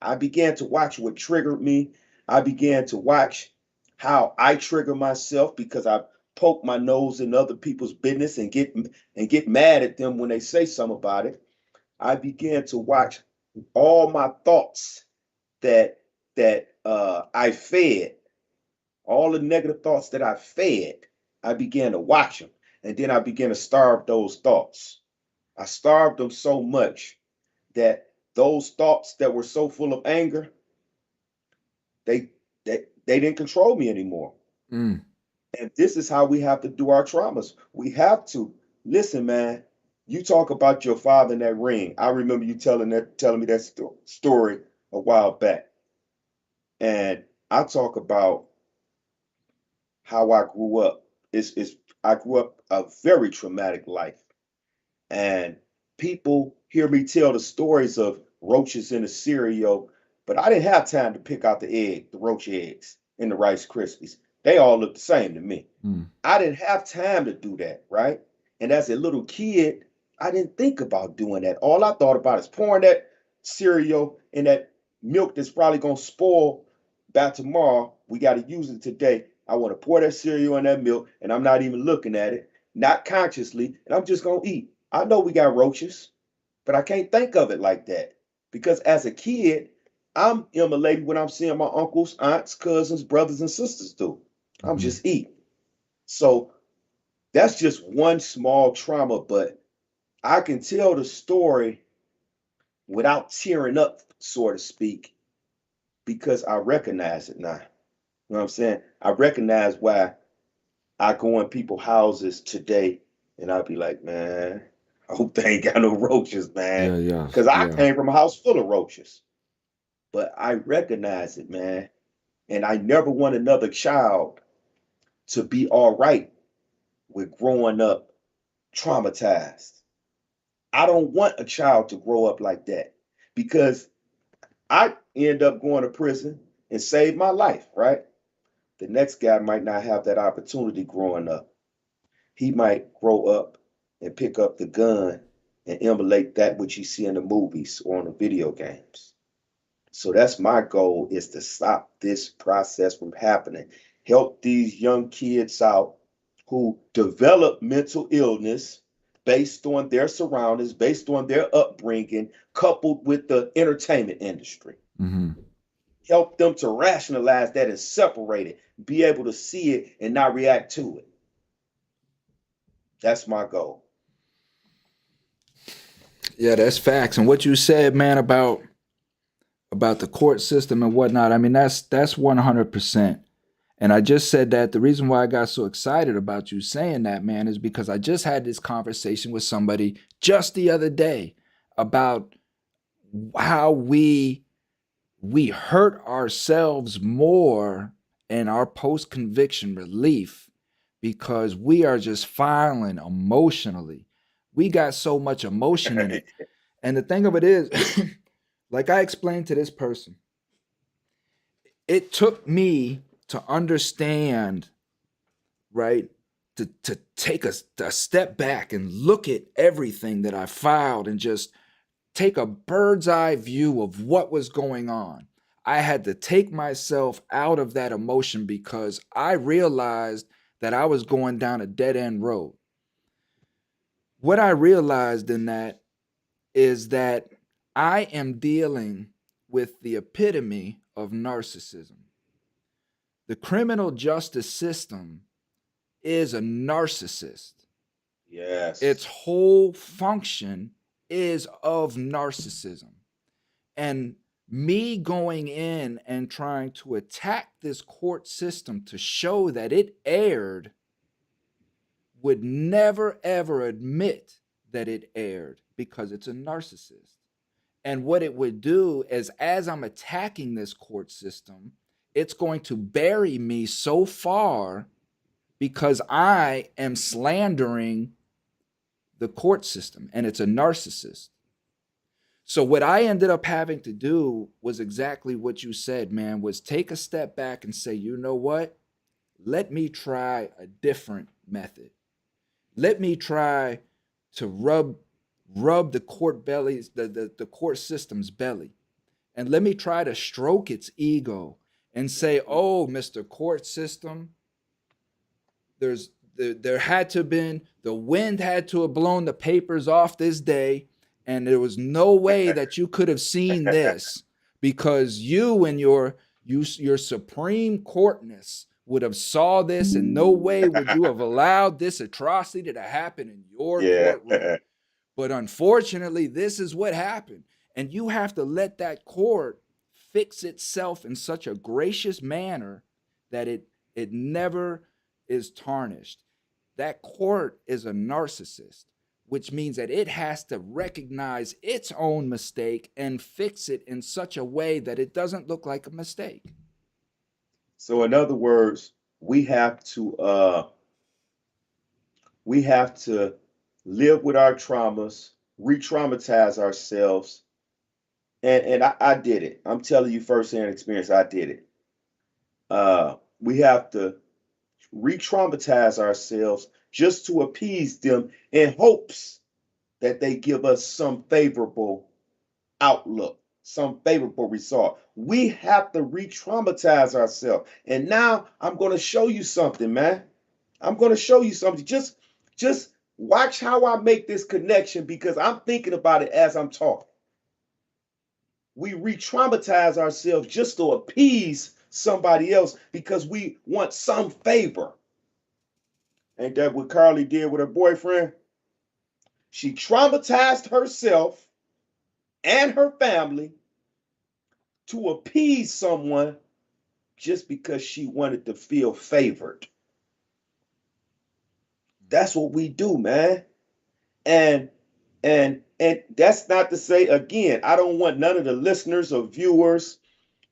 I began to watch what triggered me. I began to watch how I trigger myself because I poke my nose in other people's business and get mad at them when they say something about it. I began to watch all my thoughts that I fed, all the negative thoughts that I fed. I began to watch them, and then I began to starve those thoughts. I starved them so much that those thoughts that were so full of anger, they they didn't control me anymore. Mm. And this is how we have to do our traumas. We have to listen, man. You talk about your father in that ring. I remember you telling me that story a while back. And I talk about how I grew up. I grew up a very traumatic life. And people hear me tell the stories of roaches in the cereal, but I didn't have time to pick out the roach eggs in the Rice Krispies. They all look the same to me. Mm. I didn't have time to do that, right? And as a little kid, I didn't think about doing that. All I thought about is pouring that cereal in that milk that's probably gonna spoil by tomorrow. We got to use it today. I want to pour that cereal in that milk, and I'm not even looking at it, not consciously, and I'm just gonna eat. I know we got roaches, but I can't think of it like that because as a kid, I'm immolated when I'm seeing my uncles, aunts, cousins, brothers, and sisters do. I'm Mhm. just eating. So that's just one small trauma, but I can tell the story without tearing up, so to speak, because I recognize it now. You know what I'm saying? I recognize why I go in people's houses today and I'll be like, man, I hope they ain't got no roaches, man. Yeah, yeah, Because I yeah. came from a house full of roaches. But I recognize it, man. And I never want another child to be all right with growing up traumatized. I don't want a child to grow up like that because I end up going to prison and save my life, right? The next guy might not have that opportunity growing up. He might grow up and pick up the gun and emulate that which you see in the movies or on the video games. So that's my goal is to stop this process from happening. Help these young kids out who develop mental illness based on their surroundings, based on their upbringing, coupled with the entertainment industry. Hmm. Help them to rationalize that and separate it, be able to see it and not react to it. That's my goal. Yeah, that's facts. And what you said, man, about the court system and whatnot, I mean, that's 100%. And I just said that the reason why I got so excited about you saying that, man, is because I just had this conversation with somebody just the other day about how we hurt ourselves more in our post conviction relief because we are just filing emotionally. We got so much emotion in it. And the thing of it is, like I explained to this person, it took me to understand, right? To take a step back and look at everything that I filed and just take a bird's eye view of what was going on. I had to take myself out of that emotion because I realized that I was going down a dead end road. What I realized in that is that I am dealing with the epitome of narcissism. The criminal justice system is a narcissist. Its Yes. whole function is of narcissism. And me going in and trying to attack this court system to show that it erred would never ever admit that it erred because it's a narcissist. And what it would do is, as I'm attacking this court system, it's going to bury me so far because I am slandering the court system and it's a narcissist. So what I ended up having to do was exactly what you said, man, was take a step back and say, you know what? Let me try a different method. Let me try to rub the court bellies, the court system's belly. And let me try to stroke its ego and say, oh, Mr. Court System, there had to have been, the wind had to have blown the papers off this day, and there was no way that you could have seen this because you and your supreme courtness would have saw this, and no way would you have allowed this atrocity to happen in your Yeah. courtroom. But unfortunately, this is what happened. And you have to let that court fix itself in such a gracious manner that it never is tarnished. That court is a narcissist, which means that it has to recognize its own mistake and fix it in such a way that it doesn't look like a mistake. So in other words, we have to live with our traumas, re-traumatize ourselves. And I did it. I'm telling you firsthand experience, I did it. We have to re-traumatize ourselves just to appease them in hopes that they give us some favorable outlook, some favorable result. We have to re-traumatize ourselves. And now I'm going to show you something, man. I'm going to show you something. Just watch how I make this connection because I'm thinking about it as I'm talking. We re-traumatize ourselves just to appease somebody else because we want some favor. Ain't that what Carlee did with her boyfriend? She traumatized herself and her family to appease someone just because she wanted to feel favored. That's what we do, man. And that's not to say, again, I don't want none of the listeners or viewers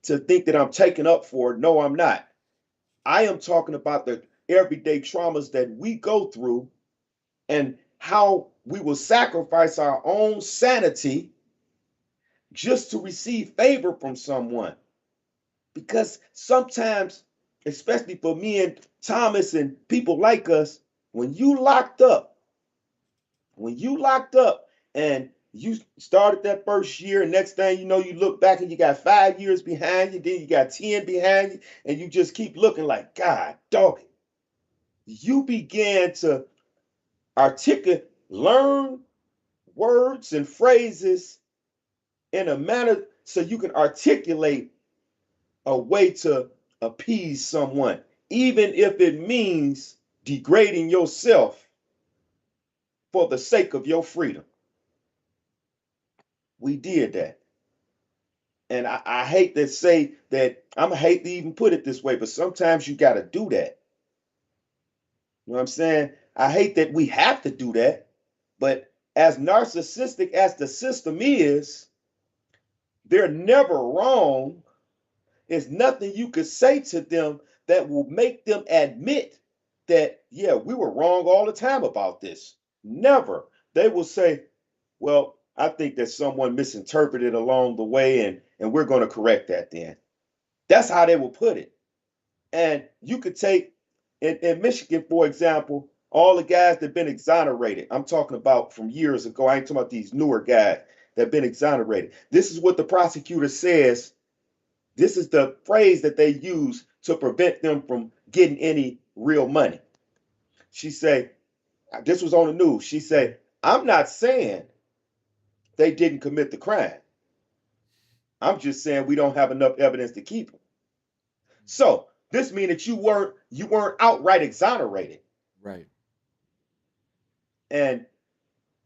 to think that I'm taking up for it. No, I'm not. I am talking about the everyday traumas that we go through and how we will sacrifice our own sanity just to receive favor from someone. Because sometimes, especially for me and Thomas and people like us, when you locked up and you started that first year, and next thing you know, you look back and you got 5 years behind you, then you got 10 behind you, and you just keep looking like, God, dog it. You began to learn words and phrases in a manner so you can articulate a way to appease someone, even if it means degrading yourself for the sake of your freedom. We did that. And I hate to say that, I hate to even put it this way, but sometimes you got to do that. You know what I'm saying? I hate that we have to do that, but as narcissistic as the system is, they're never wrong. There's nothing you could say to them that will make them admit that, yeah, we were wrong all the time about this. Never. They will say, well, I think that someone misinterpreted along the way, and we're going to correct that then. That's how they will put it. And you could take, in Michigan, for example, all the guys that have been exonerated. I'm talking about from years ago. I ain't talking about these newer guys that have been exonerated. This is what the prosecutor says. This is the phrase that they use to prevent them from getting any real money. She said, this was on the news. She said, I'm not saying they didn't commit the crime. I'm just saying we don't have enough evidence to keep them. So this means that you weren't outright exonerated. Right. And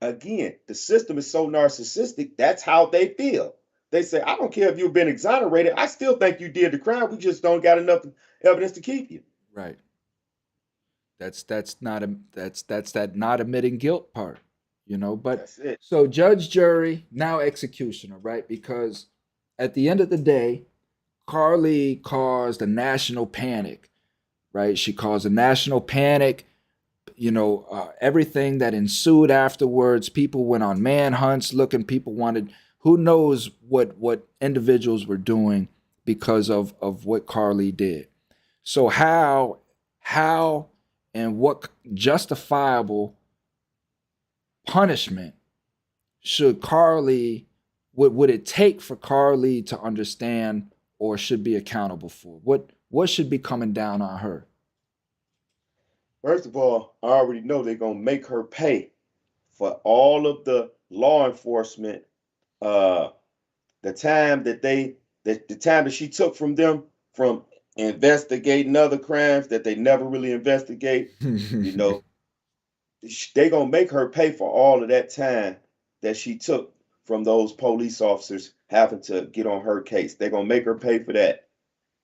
again, the system is so narcissistic, that's how they feel. They say, I don't care if you've been exonerated. I still think you did the crime. We just don't got enough evidence to keep you. Right. That's that not admitting guilt part, but That's it. so judge, jury, now executioner, right? Because at the end of the day, Carlee caused a national panic, right? She caused a national panic. Everything that ensued afterwards, people went on manhunts looking, people wanted Who knows what individuals were doing because of what Carlee did. So how and what justifiable punishment should Carlee would it take for Carlee to understand or should be accountable for? What should be coming down on her? First of all, I already know they're gonna make her pay for all of the law enforcement, uh, the time that the time that she took from them from investigating other crimes that they never really investigate. You know, they gonna make her pay for all of that time that she took from those police officers having to get on her case. They're gonna make her pay for that.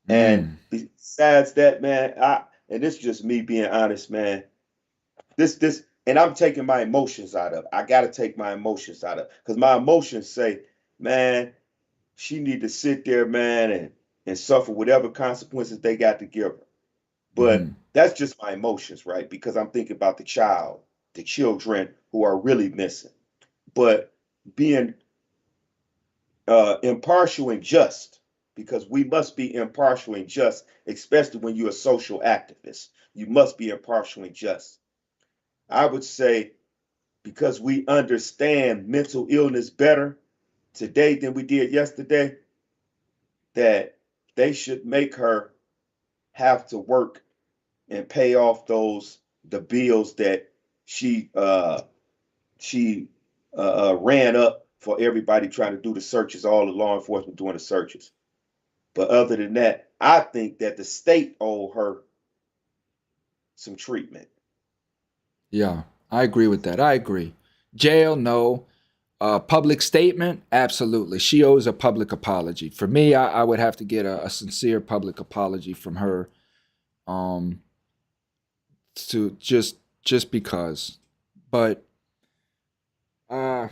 And Mm, besides that, man, and this is just me being honest, man. This and I'm taking my emotions out of it. I gotta take my emotions out of it. Because my emotions say, man, she need to sit there, man, and suffer whatever consequences they got to give her. But mhm. that's just my emotions, right? Because I'm thinking about the children who are really missing. But being impartial and just, because we must be impartial and just, especially when you're a social activist. You must be impartial and just. I would say because we understand mental illness better today than we did yesterday, that they should make her have to work and pay off the bills that she she ran up for everybody trying to do the searches, all the law enforcement doing the searches. But other than that, I think that the state owe her some treatment. Yeah, I agree with that. I agree. Jail, no. Public statement, absolutely. She owes a public apology. For me, I would have to get a sincere public apology from her. Um, to just because. But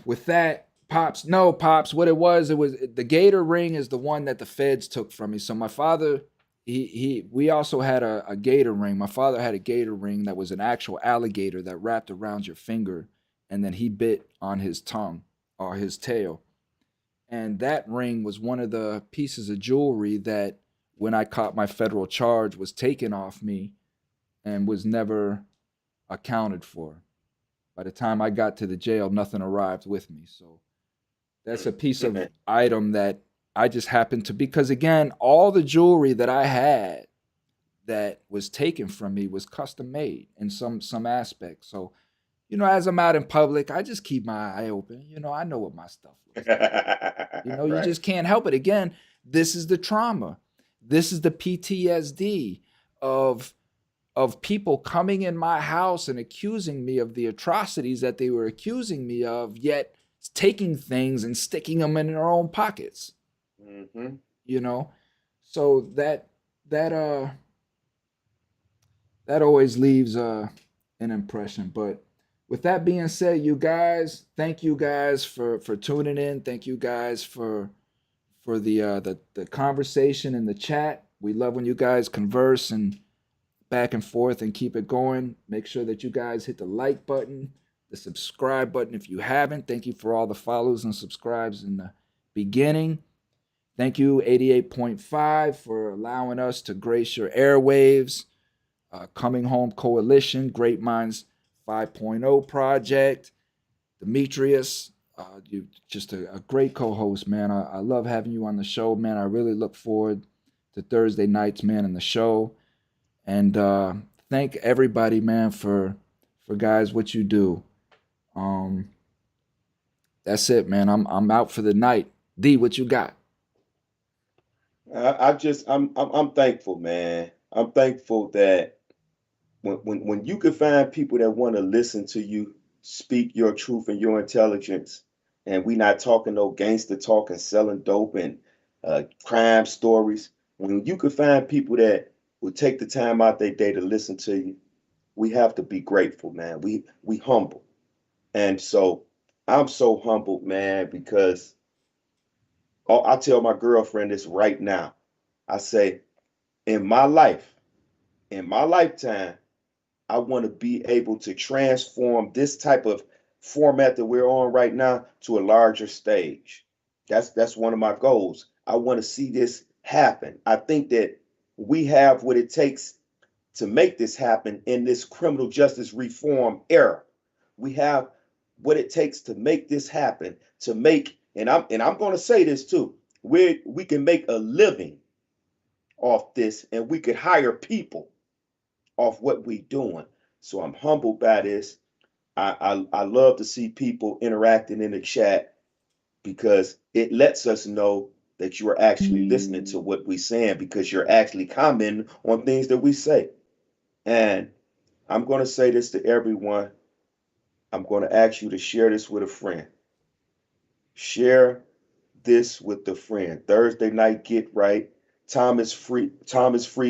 with that, pops, no, pops. What it was the Gator ring is the one that the feds took from me. So my father, we also had a Gator ring. My father had a Gator ring that was an actual alligator that wrapped around your finger, and then he bit on his tongue or his tail. And that ring was one of the pieces of jewelry that, when I caught my federal charge, was taken off me and was never accounted for. By the time I got to the jail, nothing arrived with me. So that's a piece of item that I just happened to, because again, all the jewelry that I had that was taken from me was custom made in some aspect. So, as I'm out in public, I just keep my eye open. I know what my stuff looks like. You Right. just can't help it. Again, this is the trauma. This is the PTSD of people coming in my house and accusing me of the atrocities that they were accusing me of, yet taking things and sticking them in their own pockets. Hmm. You know, so that uh that always leaves an impression. But with that being said, you guys, thank you guys for tuning in. Thank you guys for the conversation in the chat. We love when you guys converse and back and forth and keep it going. Make sure that you guys hit the like button, the subscribe button if you haven't. Thank you for all the follows and subscribes in the beginning. Thank you, 88.5, for allowing us to grace your airwaves. Coming Home Coalition, Great Minds 5.0 Project, Demetrius, you just a great co-host, man. I love having you on the show, man. I really look forward to Thursday nights, man, in the show. And thank everybody, man, for guys what you do. Um, that's it, man. I'm out for the night. D, what you got? I'm thankful, man. I'm thankful that when you can find people that want to listen to you speak your truth and your intelligence, and we not talking no gangster talk and selling dope and crime stories. When you can find people that will take the time out their day to listen to you, we have to be grateful, man. We humble, and so I'm so humbled, man, because I tell my girlfriend this right now. I say, in my life, in my lifetime, I want to be able to transform this type of format that we're on right now to a larger stage. That's one of my goals. I want to see this happen. I think that we have what it takes to make this happen in this criminal justice reform era. We have what it takes to make this happen, to make, and I'm going to say this too. We can make a living off this, and we could hire people off what we doing. So I'm humbled by this. I love to see people interacting in the chat because it lets us know that you are actually listening to what we're saying, because you're actually commenting on things that we say. And I'm going to say this to everyone. I'm going to ask you to share this with a friend. Share this with a friend. Thursday night get right. Thomas Free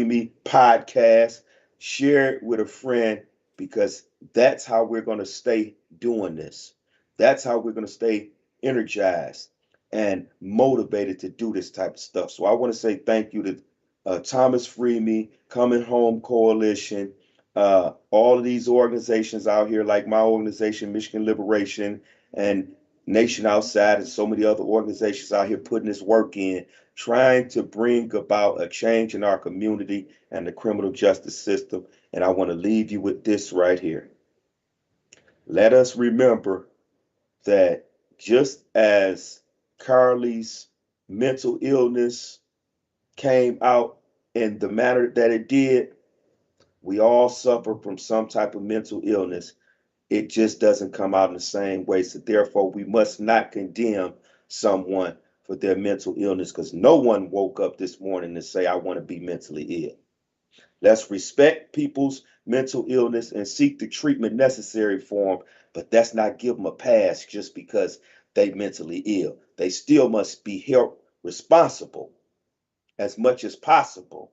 Me podcast. Share it with a friend, because that's how we're going to stay doing this. That's how we're going to stay energized and motivated to do this type of stuff. So I want to say thank you to Thomas Free Me, Coming Home Coalition, all of these organizations out here, like my organization, Michigan Liberation, and Nation Outside, and so many other organizations out here putting this work in, trying to bring about a change in our community and the criminal justice system. And I want to leave you with this right here. Let us remember that just as Carlee's mental illness came out in the manner that it did, we all suffer from some type of mental illness. It just doesn't come out in the same way. So therefore, we must not condemn someone for their mental illness, because no one woke up this morning to say, I want to be mentally ill. Let's respect people's mental illness and seek the treatment necessary for them, but let's not give them a pass just because they mentally ill. They still must be held responsible as much as possible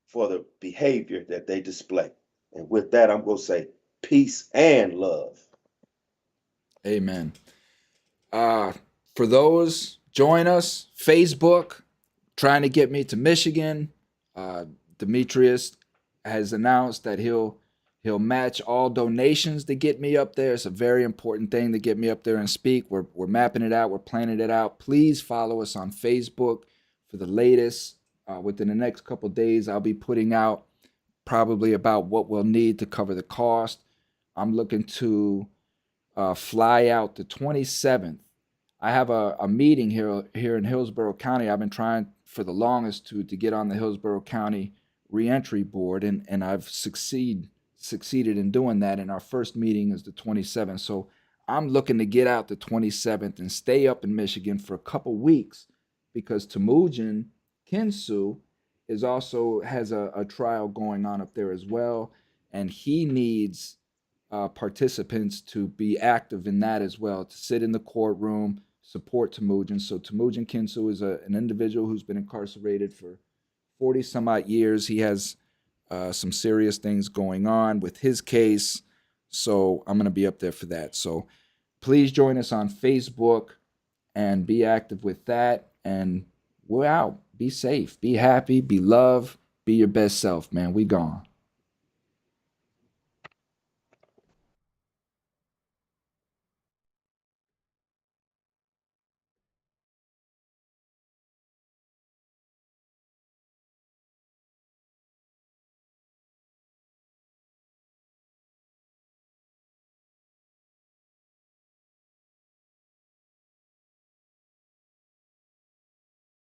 for the behavior that they display. And with that, I'm going to say peace and love. Amen. For those, join us, Facebook, trying to get me to Michigan. Demetrius has announced that he'll match all donations to get me up there. It's a very important thing to get me up there and speak. We're mapping it out. We're planning it out. Please follow us on Facebook for the latest. Within the next couple of days, I'll be putting out probably about what we'll need to cover the cost. I'm looking to fly out the 27th. I have a meeting here in Hillsborough County. I've been trying for the longest to get on the Hillsborough County Reentry Board, and I've succeeded in doing that. And our first meeting is the 27th. So I'm looking to get out the 27th and stay up in Michigan for a couple weeks, because Temujin Kinsu has a trial going on up there as well, and he needs participants to be active in that as well, to sit in the courtroom, support Temujin. So Temujin Kinsu is an individual who's been incarcerated for 40 some odd years. He has some serious things going on with his case, so I'm going to be up there for that. So please join us on Facebook and be active with that, and we're out. Be safe, be happy, be loved, be your best self, man. We gone.